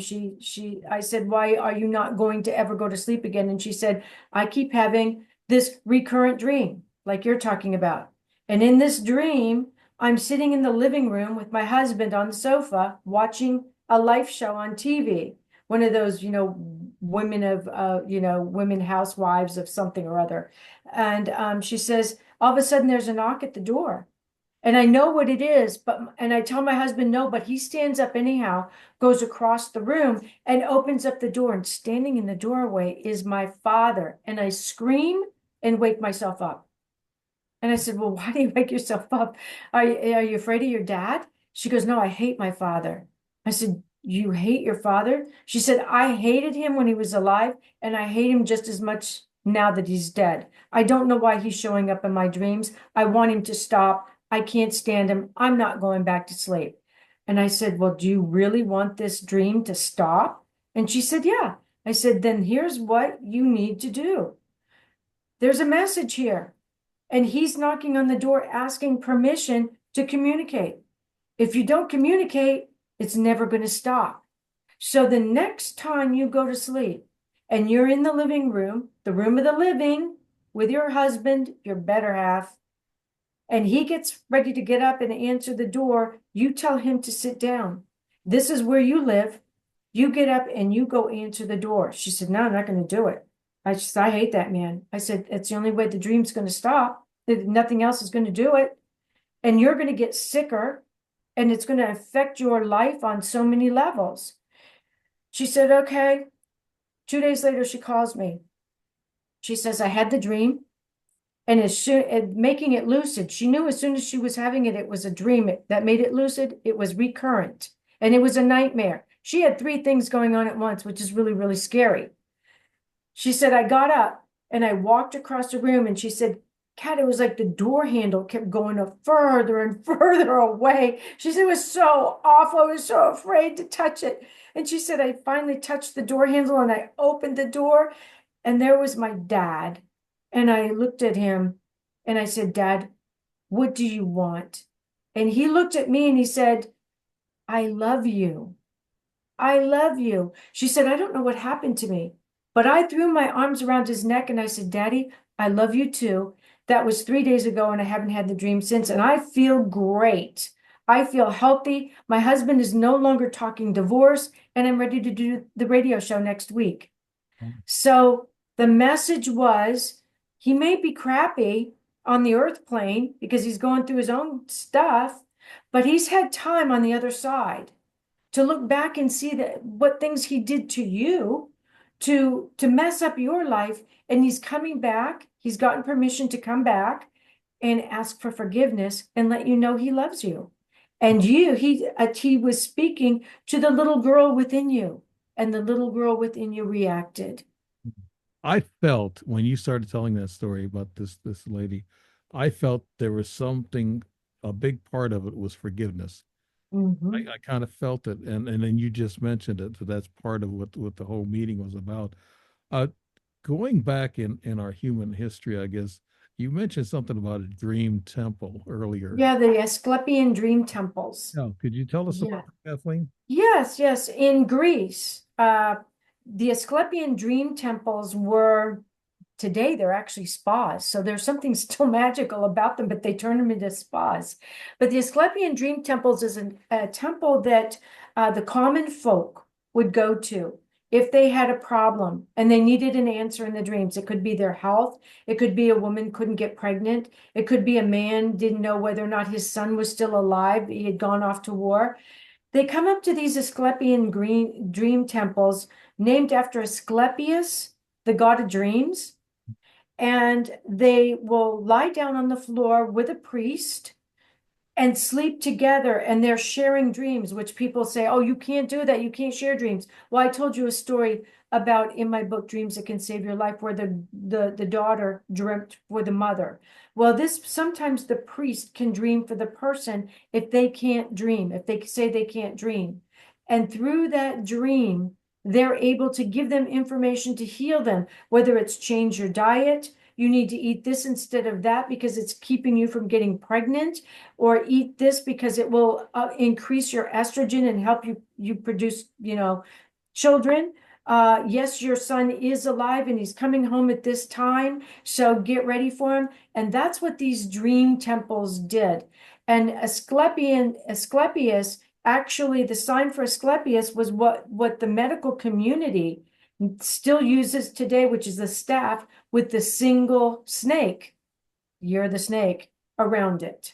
I said, why are you not going to ever go to sleep again? And she said, I keep having this recurrent dream, like you're talking about. And in this dream, I'm sitting in the living room with my husband on the sofa watching a life show on TV. One of those, women housewives of something or other. And she says, all of a sudden there's a knock at the door. And I know what it is, and I tell my husband no, but he stands up anyhow, goes across the room and opens up the door, and standing in the doorway is my father. And I scream and wake myself up. And I said, well, why do you wake yourself up? Are you afraid of your dad? She goes, no, I hate my father. I said, you hate your father? She said, I hated him when he was alive, and I hate him just as much now that he's dead. I don't know why he's showing up in my dreams. I want him to stop. I can't stand him. I'm not going back to sleep. And I said, well, do you really want this dream to stop? And she said, yeah. I said, then here's what you need to do. There's a message here, and he's knocking on the door asking permission to communicate. If you don't communicate, it's never going to stop. So the next time you go to sleep and you're in the living room, the room of the living, with your husband, your better half, and he gets ready to get up and answer the door, you tell him to sit down. This is where you live. You get up and you go answer the door. She said, no, I'm not going to do it. I hate that man. I said, it's the only way the dream's going to stop. Nothing else is going to do it. And you're going to get sicker, and it's going to affect your life on so many levels. She said, okay. 2 days later, she calls me. She says, I had the dream, and making it lucid. She knew as soon as she was having it, it was a dream that made it lucid. It was recurrent, and it was a nightmare. She had 3 things going on at once, which is really, really scary. She said, I got up and I walked across the room, and she said, Kat, it was like the door handle kept going further and further away. She said, it was so awful. I was so afraid to touch it. And she said, I finally touched the door handle and I opened the door, and there was my dad. And I looked at him and I said, Dad, what do you want? And he looked at me and he said, I love you. I love you. She said, I don't know what happened to me, but I threw my arms around his neck and I said, Daddy, I love you too. That was 3 days ago, and I haven't had the dream since. And I feel great. I feel healthy. My husband is no longer talking divorce, and I'm ready to do the radio show next week. So the message was, he may be crappy on the earth plane because he's going through his own stuff, but he's had time on the other side to look back and see that what things he did to you to mess up your life, and he's coming back. He's gotten permission to come back and ask for forgiveness and let you know he loves you. And he was speaking to the little girl within you, and the little girl within you reacted. I felt when you started telling that story about this lady, I felt there was something, a big part of it was forgiveness. Mhm. I kind of felt it, and then you just mentioned it, so that's part of what the whole meeting was about. Uh, Going back in our human history, I guess you mentioned something about a dream temple earlier. Yeah, the Asclepian dream temples. Yeah, could you tell us Yeah. about that, Kathleen? Yes, yes. In Greece, the Asclepian dream temples were, today they're actually spas. So there's something still magical about them, but they turn them into spas. But the Asclepian dream temples is a temple that the common folk would go to if they had a problem and they needed an answer in the dreams. It could be their health. It could be a woman couldn't get pregnant. It could be a man didn't know whether or not his son was still alive. He had gone off to war. They come up to these Asclepian green dream temples named after Asclepius, the god of dreams, and they will lie down on the floor with a priest and sleep together, and they're sharing dreams, which people say, oh, you can't do that, you can't share dreams. Well, I told you a story about in my book Dreams That Can Save Your Life, where the daughter dreamt for the mother. Well, this sometimes the priest can dream for the person if they can't dream, if they say they can't dream, and through that dream they're able to give them information to heal them, whether it's change your diet, you need to eat this instead of that because it's keeping you from getting pregnant, or eat this because it will increase your estrogen and help you produce, children. Yes, your son is alive and he's coming home at this time, so get ready for him. And that's what these dream temples did. And Asclepius, actually, the sign for Asclepius was what the medical community still uses today, which is the staff with the single snake. You're the snake around it.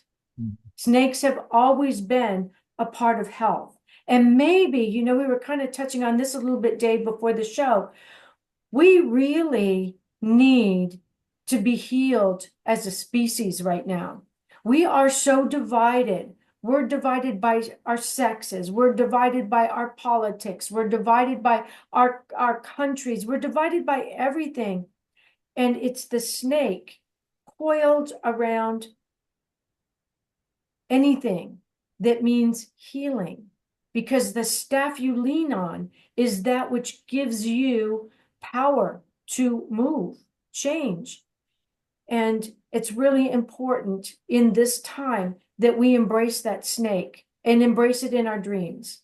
Snakes have always been a part of health. And maybe, we were kind of touching on this a little bit, Dave, before the show. We really need to be healed as a species right now. We are so divided. We're divided by our sexes. We're divided by our politics. We're divided by our countries. We're divided by everything. And it's the snake coiled around anything that means healing, because the staff you lean on is that which gives you power to move, change. And it's really important in this time that we embrace that snake and embrace it in our dreams.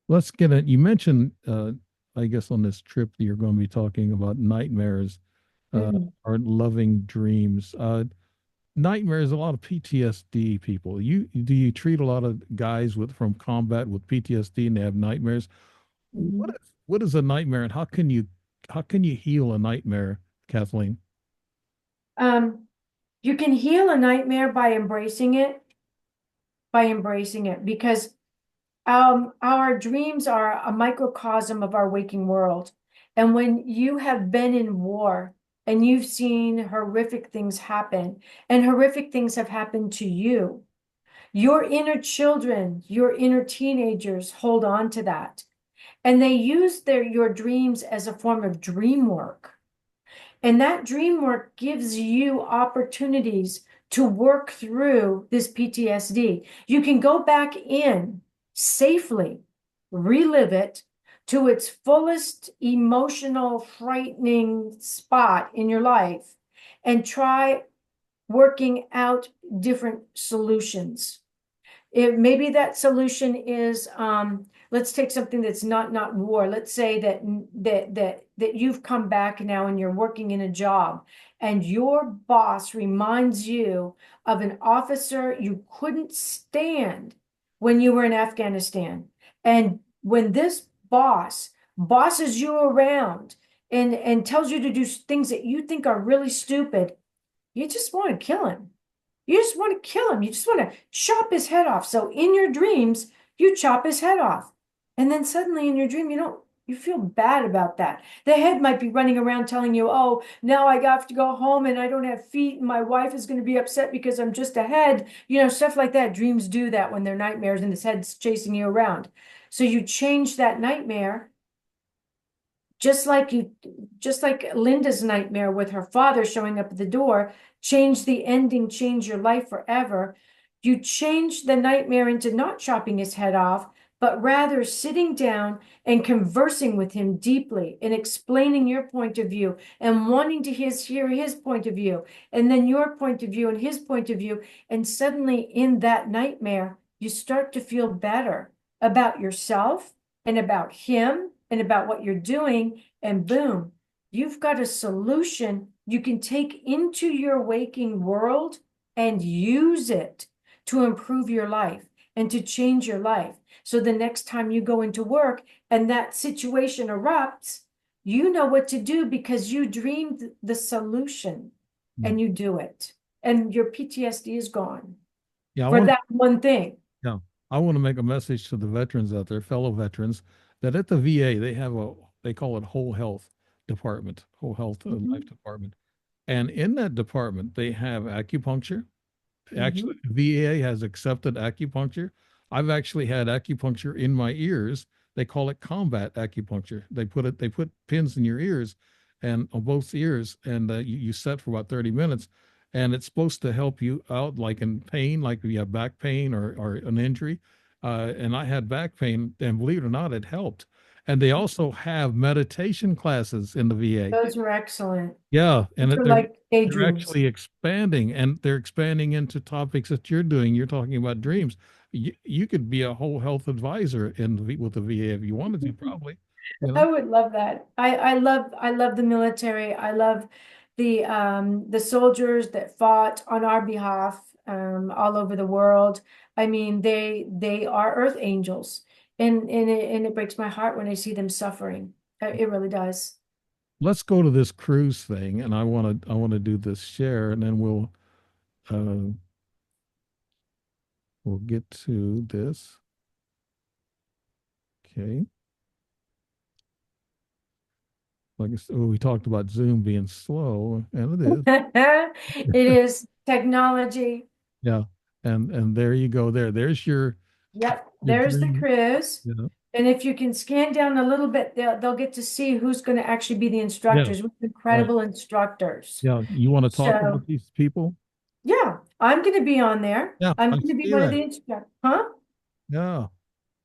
Let's get it. You mentioned, I guess, on this trip that you're going to be talking about nightmares Mhm. or loving dreams. Nightmares, a lot of PTSD people. You treat a lot of guys with from combat with PTSD and they have nightmares? Mhm. What is a nightmare, and how can you heal a nightmare, Kathleen? Um, you can heal a nightmare by embracing it, because our dreams are a microcosm of our waking world. And when you have been in war and you've seen horrific things happen, and horrific things have happened to you, your inner children, your inner teenagers hold on to that. And they use your dreams as a form of dream work. And that dream work gives you opportunities to work through this PTSD. You can go back in safely, relive it to its fullest emotional, frightening spot in your life, and try working out different solutions. Maybe that solution is, let's take something that's not war. Let's say that you've come back now and you're working in a job, and your boss reminds you of an officer you couldn't stand when you were in Afghanistan. And when this boss bosses you around and tells you to do things that you think are really stupid, you just want to kill him. You just want to kill him. You just want to chop his head off. So in your dreams, you chop his head off. And then suddenly in your dream, you feel bad about that. The head might be running around telling you, oh, now I have to go home and I don't have feet and my wife is going to be upset because I'm just a head. Stuff like that. Dreams do that when they're nightmares and this head's chasing you around. So you change that nightmare, just like Linda's nightmare with her father showing up at the door. Change the ending, change your life forever. You change the nightmare into not chopping his head off, but rather sitting down and conversing with him deeply and explaining your point of view and wanting to hear his point of view, and then your point of view and his point of view. And suddenly in that nightmare, you start to feel better about yourself and about him and about what you're doing. And boom, you've got a solution you can take into your waking world and use it to improve your life and to change your life. So the next time you go into work and that situation erupts, you know what to do because you dreamed the solution Yeah, and you do it. And your PTSD is gone yeah. I for want that one thing. yeah, I want to make a message to the veterans out there, fellow veterans, that at the VA they call it whole health department, whole health life Mhm. department, and in that department they have acupuncture. Actually, Mhm. VA has accepted acupuncture. I've actually had acupuncture in my ears. They call it combat acupuncture. They put pins in your ears and on both ears, and you set for about 30 minutes. And it's supposed to help you out, like in pain, like if you have back pain or an injury. And I had back pain, and believe it or not, it helped. And they also have meditation classes in the VA. Those are excellent. Yeah, and Those are they're like they're daydreams. actually expanding, and they're expanding into topics that you're doing. You're talking about dreams. You could be a whole health advisor with the VA if you wanted to, probably. You I know, would love that. I love the military. I love the soldiers that fought on our behalf all over the world. I mean, they are earth angels. And it breaks my heart when I see them suffering. It really does. let's go to this cruise thing, and I want to do this share, and then we'll uh, we'll get to this. Okay. Like I said, we talked about Zoom being slow, and it is. It is technology. Yeah. And there you go. There's Yep, your there's the dream. quiz. You know. And if you can scan down a little bit, they'll get to see who's going to actually be the Yeah. instructors. We're Right. incredible instructors. Yeah. You want to talk So about these people? yeah, I'm going to be on there. Yeah, I'm I going to be see one of that. the instructors. Huh? Yeah.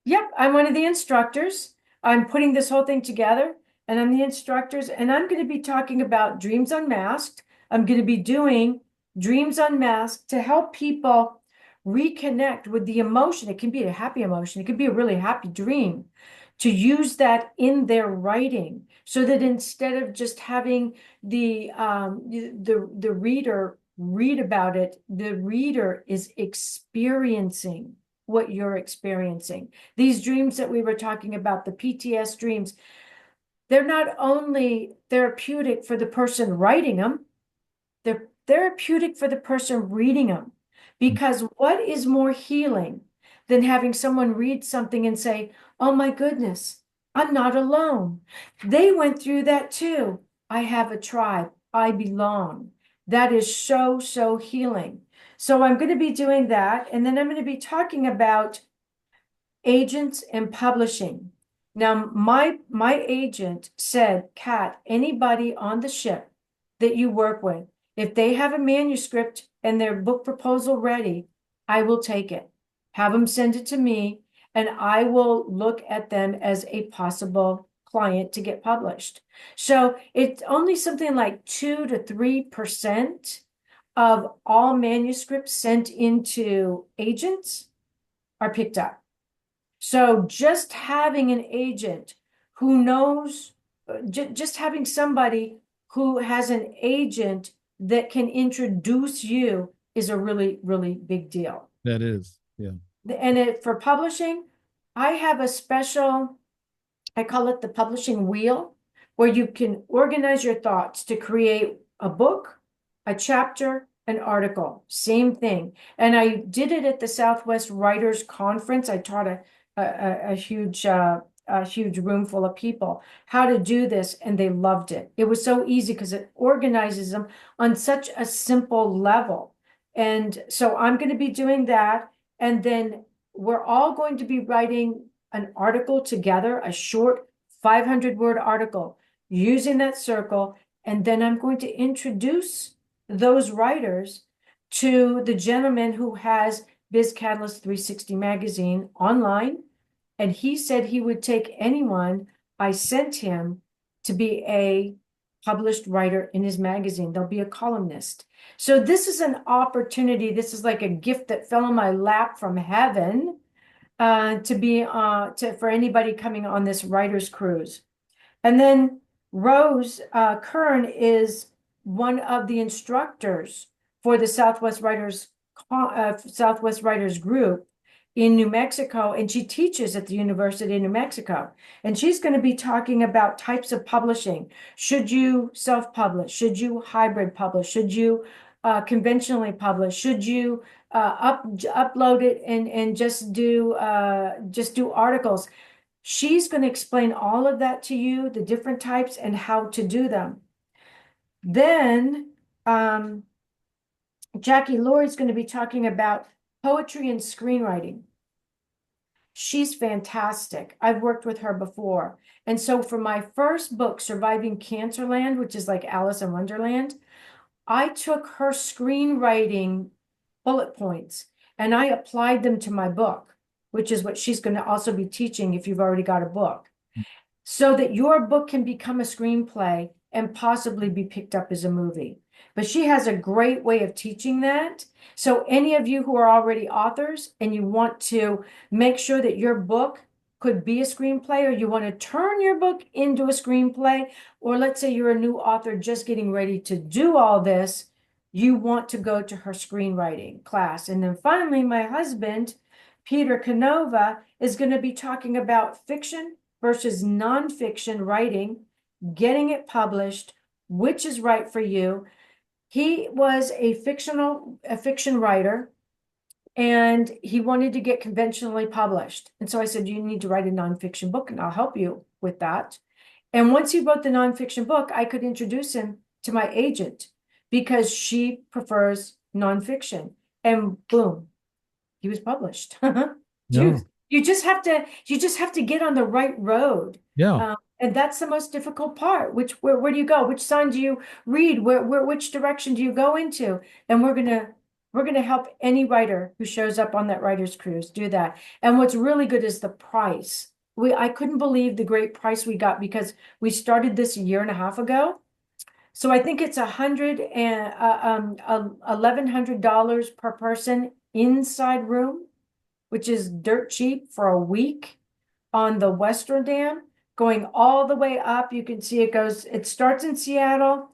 Yep, I'm one of the instructors. I'm putting this whole thing together and I'm the instructors and I'm going to be talking about Dreams Unmasked. I'm going to be doing Dreams Unmasked to help people reconnect with the emotion. It can be a happy emotion. It could be a really happy dream to use that in their writing so that instead of just having the reader read about it, the reader is experiencing what you're experiencing. These dreams that we were talking about, the PTSD dreams, they're not only therapeutic for the person writing them, they're therapeutic for the person reading them. Because what is more healing than having someone read something and say, oh my goodness, I'm not alone. They went through that too. I have a tribe. I belong. That is so, so healing. So I'm going to be doing that. And then I'm going to be talking about agents and publishing. Now, my agent said, Kat, anybody on the ship that you work with, if they have a manuscript and their book proposal ready, I will take it. Have them send it to me, and I will look at them as a possible client to get published. So it's only something like 2 to 3% of all manuscripts sent into agents are picked up. So just having an agent who knows, just having somebody who has an agent that can introduce you is a really, really big deal. That is. Yeah. And for publishing, I have a special, I call it the publishing wheel, where you can organize your thoughts to create a book, a chapter, an article, same thing. And I did it at the Southwest Writers Conference. I taught a huge room full of people how to do this, and they loved it. It was so easy because it organizes them on such a simple level. And so I'm going to be doing that. And then we're all going to be writing an article together, a short 500-word article using that circle. And then I'm going to introduce those writers to the gentleman who has Biz Catalyst 360 magazine online. And he said he would take anyone I sent him to be a published writer in his magazine. They'll be a columnist. So this is an opportunity. This is like a gift that fell in my lap from heaven to be for anybody coming on this writer's cruise. And then Rose Kern is one of the instructors for the Southwest Writers Group in New Mexico, and she teaches at the University of New Mexico. And she's going to be talking about types of publishing. Should you self-publish? Should you hybrid publish? Should you conventionally publish? Should you upload it and just do articles? She's going to explain all of that to you, the different types and how to do them. Then Jackie Lori's going to be talking about poetry and screenwriting. She's fantastic. I've worked with her before. And so for my first book, Surviving Cancerland, which is like Alice in Wonderland, I took her screenwriting bullet points and I applied them to my book, which is what she's going to also be teaching if you've already got a book, so that your book can become a screenplay and possibly be picked up as a movie. But she has a great way of teaching that. So any of you who are already authors and you want to make sure that your book could be a screenplay, or you want to turn your book into a screenplay, or let's say you're a new author just getting ready to do all this, you want to go to her screenwriting class. And then finally, my husband, Peter Canova, is going to be talking about fiction versus nonfiction writing, getting it published, which is right for you. He was a fiction writer and he wanted to get conventionally published. And so I said, you need to write a nonfiction book, and I'll help you with that. And once he wrote the nonfiction book, I could introduce him to my agent because she prefers nonfiction. And boom, he was published. Yeah. Dude, you just have to get on the right road. Yeah. And that's the most difficult part. Where do you go? Which sign do you read? Which direction do you go into? And we're gonna help any writer who shows up on that writer's cruise do that. And what's really good is the price. I couldn't believe the great price we got because we started this a year and a half ago. So I think it's $1,100 per person inside room, which is dirt cheap for a week on the Western Dam, going all the way up. You can see it starts in Seattle,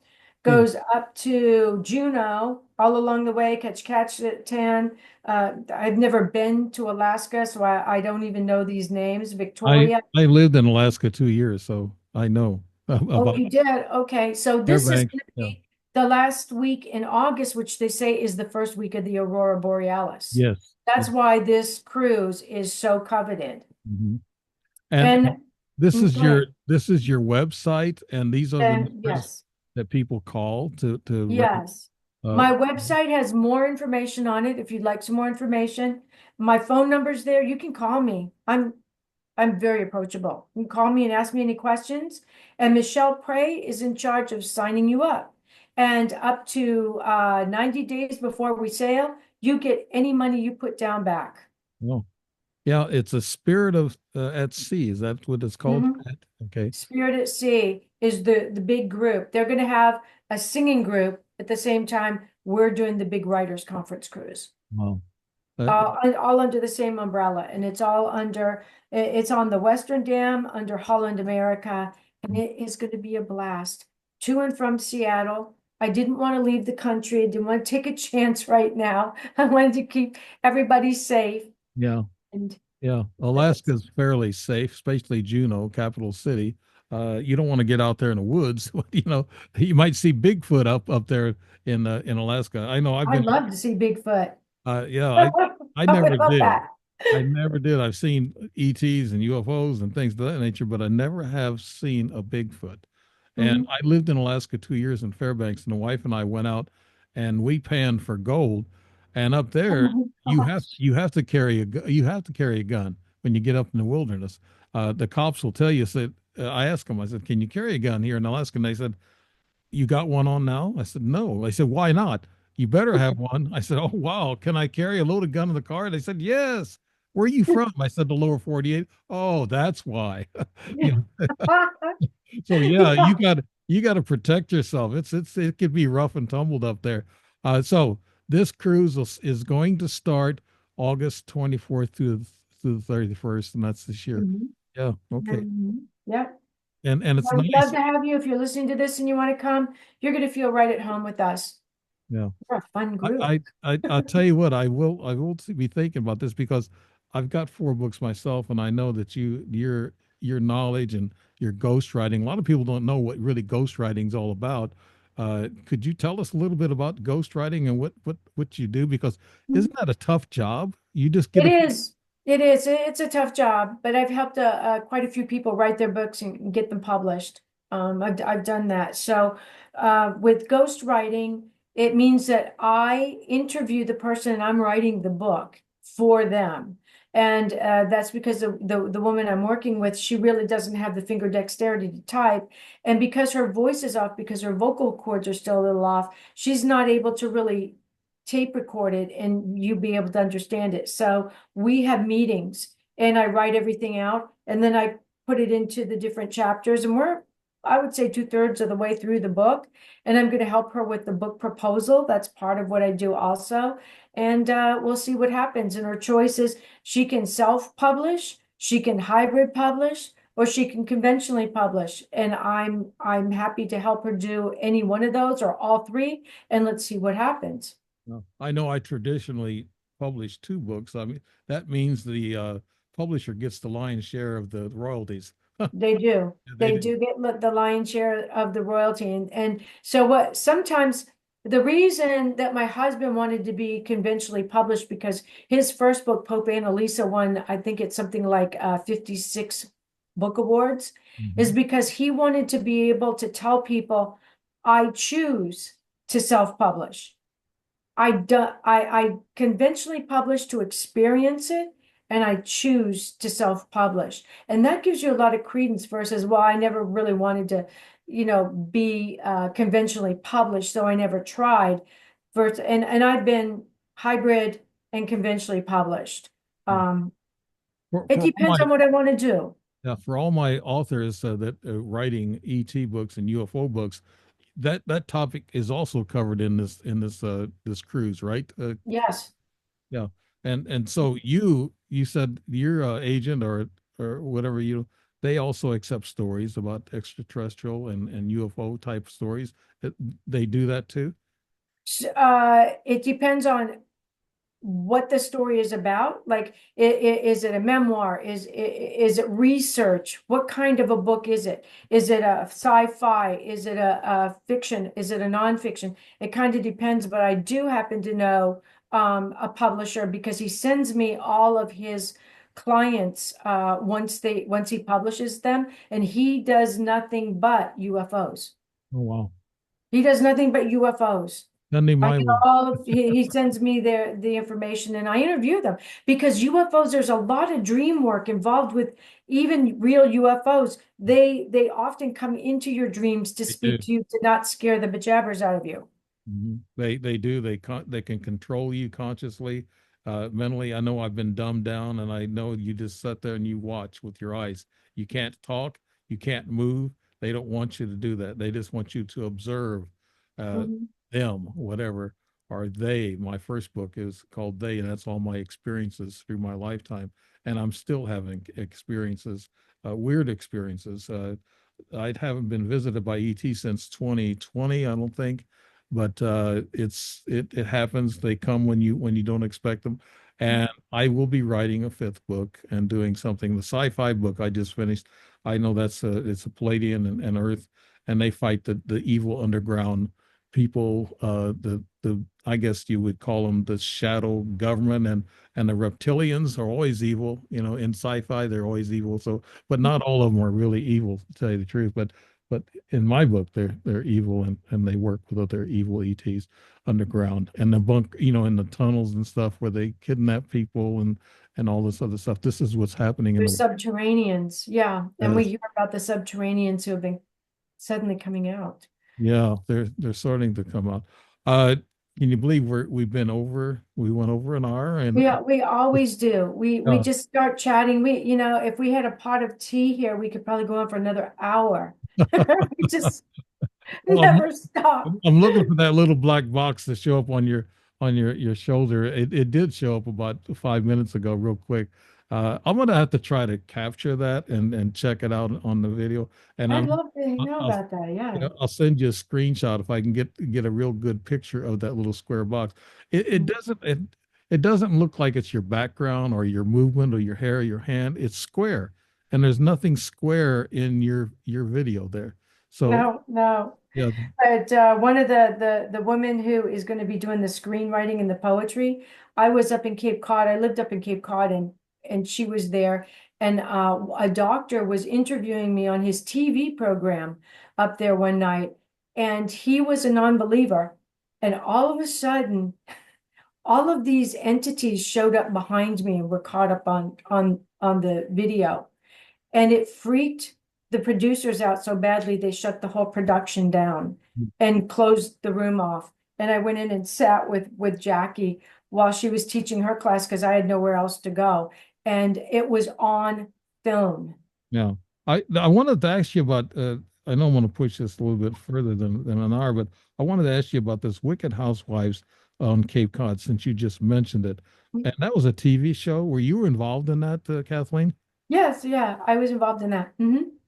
Yeah. goes up to Juneau, all along the way, Ketchikan. I've never been to Alaska, so I don't even know these names. Victoria. I lived in Alaska 2 years, so I know Oh, about you did? Okay, so this is Fairbanks. going to Yeah. be the last week in August, which they say is the first week of the Aurora Borealis. Yes. Yeah. That's why this cruise is so coveted. Mhm. And And go ahead. this is your website, and these are the And numbers yes, that people call to rent. yes. Uh, My website has more information on it if you'd like some more information. My phone number's there. You can call me. I'm very approachable. You can call me and ask me any questions. And Michelle Prey is in charge of signing you up. And up to 90 days before we sail, you get any money you put down back. well, yeah, it's a spirit of at sea. Is that what it's called? Mhm. Okay. Spirit at Sea is the big group. They're going to have a singing group at the same time we're doing the big writers conference cruise. Wow. Uh, All under the same umbrella, and it's on the Western Dam under Holland America, and it is going to be a blast to and from Seattle. I didn't want to leave the country. I didn't want to take a chance right now. I wanted to keep everybody safe, yeah. and Yeah, Alaska's fairly safe, especially Juneau, capital city. You don't want to get out there in the woods. You might see Bigfoot up there in Alaska. I know I've I'd been. love to see Bigfoot. Yeah, I I never would love did. that. I never did. I've seen ETs and UFOs and things of that nature, but I never have seen a Bigfoot. And Mhm. I lived in Alaska 2 years in Fairbanks, and the wife and I went out and we panned for gold. And up there, Oh my gosh. you have to carry you have to carry a gun when you get up in the wilderness. The cops will tell you. Said I asked them. I said, "Can you carry a gun here in Alaska?" And they said, "You got one on now?" I said, "No." I said, "Why not? You better have one." I said, "Oh, wow. Can I carry a loaded gun in the car?" They said, "Yes." "Where are you from?" I said, "The lower 48." "Oh, that's why." You know, so yeah, Yeah. you got to protect yourself. It could be rough and tumbled up there. So this cruise is going to start August 24th through the 31st, and that's this year. Mhm. Yeah, okay. Mhm. Yep. And it's I would love nice. to have you. If you're listening to this and you want to come, you're going to feel right at home with us. Yeah. We're a fun group. I'll tell you what, I will be thinking about this because I've got 4 books myself, and I know that your knowledge and your ghostwriting. A lot of people don't know what really ghostwriting is all about. Could you tell us a little bit about ghostwriting and what you do? Because isn't that a tough job? You just get It a is. It is. It's a tough job, but I've helped quite a few people write their books and get them published. I've done that. So with ghostwriting, it means that I interview the person and I'm writing the book for them. And that's because the woman I'm working with, she really doesn't have the finger dexterity to type. And because her voice is off, because her vocal cords are still a little off, she's not able to really tape record it and you be able to understand it. So we have meetings and I write everything out and then I put it into the different chapters and I would say 2/3 of the way through the book. And I'm going to help her with the book proposal. That's part of what I do also. And we'll see what happens. And her choice is she can self-publish, she can hybrid publish, or she can conventionally publish. And I'm happy to help her do any one of those or all three. And let's see what happens. no. I know I traditionally publish 2 books. I mean, that means the publisher gets the lion's share of the royalties. They do. They They do. do get the lion's share of the royalty. And so what sometimes The reason that my husband wanted to be conventionally published, because his first book, Pope Annalisa, won, I think it's something like 56 book awards, is Mhm. because he wanted to be able to tell people, I choose to self-publish. I conventionally publish to experience it, and I choose to self-publish. And that gives you a lot of credence versus, well, I never really wanted to, be conventionally published, so I never tried. Versus, and I've been hybrid and conventionally published. Yeah. Um, it For all depends my on what I want to do. Yeah, for all my authors that writing ET books and UFO books, that topic is also covered in this cruise, right? Yes. Yeah, and so you said your agent or whatever they also accept stories about extraterrestrial and UFO type stories. Uh, They do that too. It depends on what the story is about. Like, is it a memoir? Is it research? What kind of a book is it? Is it a sci-fi? Is it a fiction? Is it a nonfiction? It kind of depends, but I do happen to know a publisher, because he sends me all of his clients once he publishes them, and he does nothing but UFOs. Oh wow, He does nothing but UFOs. doesn't need I my get word. all of, he sends me the information, and I interview them, because UFOs, there's a lot of dream work involved with even real UFOs. They often come into your dreams to They do. speak to you, to not scare the bejabbers out of you. They do. They can control you consciously, mentally. I know I've been dumbed down, and I know you just sit there and you watch with your eyes. You can't talk, you can't move. They don't want you to do that. They just want you to observe uh, Mhm. them, whatever, or they. My first book is called They, and that's all my experiences through my lifetime, and I'm still having experiences, weird experiences. I haven't been visited by ET since 2020, I don't think, but it happens. They come when you don't expect them, and I will be writing a fifth book and doing something. The sci-fi book I just finished, I know it's a Palladian and Earth, and they fight the evil underground people. The I guess you would call them the shadow government, and the reptilians are always evil. You know, in sci-fi they're always evil. So, but not all of them are really evil, to tell you the truth. But in my book, they're evil, and they work with other evil ETs underground and the bunk, in the tunnels and stuff where they kidnap people and all this other stuff. This is what's happening in They're the subterraneans, yeah, and we yes. hear about the subterraneans who have been suddenly coming out. Yeah, they're starting to come out. Uh, can you believe we went over an hour and We always do. We uh, just start chatting. If we had a pot of tea here, we could probably go on for another hour. We just well, never stop. I'm looking for that little black box to show up on your shoulder. It did show up about 5 minutes ago, real quick. I'm gonna have to try to capture that and check it out on the video. And I'd I'm love to know I'll about that. Yeah. I'll send you a screenshot if I can get a real good picture of that little square box. It doesn't look like it's your background or your movement or your hair or your hand. It's square, and there's nothing square in your video there. So No, no. yeah. But one of the women who is going to be doing the screenwriting and the poetry, I was up in Cape Cod. I lived up in Cape Cod, and she was there. And a doctor was interviewing me on his TV program up there one night, and he was a non-believer. And all of a sudden, all of these entities showed up behind me and were caught up on the video. And it freaked the producers out so badly, they shut the whole production down and closed the room off. And I went in and sat with Jackie while she was teaching her class, because I had nowhere else to go. And it was on film. Yeah. I wanted to ask you about I don't want to push this a little bit further than an hour, but I wanted to ask you about this Wicked Housewives on Cape Cod, since you just mentioned it. And that was a TV show. Were you involved in that, Kathleen? Yes, yeah, I was involved in that. Were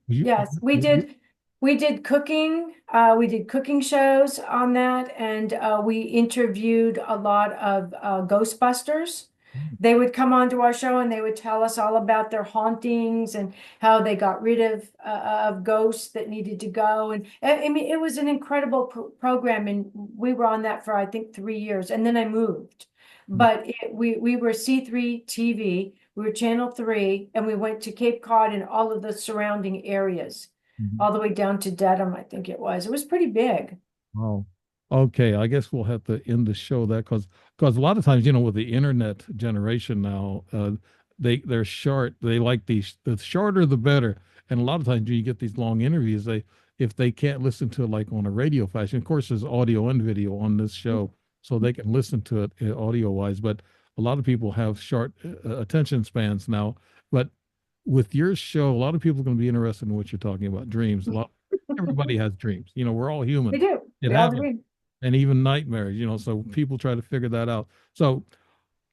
you, Yes, were you- we did cooking. We did cooking shows on that, and we interviewed a lot of Ghostbusters. they would come onto our show and they would tell us all about their hauntings and how they got rid of ghosts that needed to go. And I mean, it was an incredible program, and we were on that for I think 3 years, and then I moved. But we were C3 TV, we were Channel 3, and we went to Cape Cod and all of the surrounding areas, Mhm. all the way down to Dedham, I think it was. It was pretty big. Oh, okay. I guess we'll have to end the show that because a lot of times, with the internet generation now, they're short. They like these the shorter the better. And a lot of times when you get these long interviews, they if they can't listen to it like on a radio fashion, of course there's audio and video on this show, so they can listen to it audio wise. But a lot of people have short attention spans now. But with your show, a lot of people are going to be interested in what you're talking about, dreams. A lot everybody has dreams. We're all They human. do. It We all happens. do. And even nightmares, so people try to figure that out. So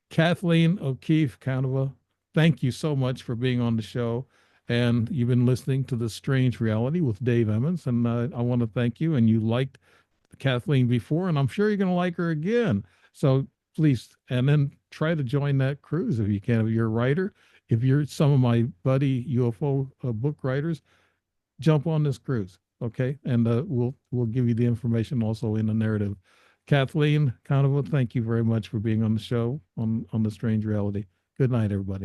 Kathleen O'Keefe Canova, thank you so much for being on the show. And you've been listening to The Strange Reality with Dave Emmons. And I want to thank you. And you liked Kathleen before, and I'm sure you're going to like her again. So please, and then try to join that cruise if you can. If you're a writer, if you're some of my buddy UFO book writers, jump on this cruise, okay? And we'll give you the information also in the narrative. Kathleen Conover, thank you very much for being on the show on the Strange Reality. Good night, everybody.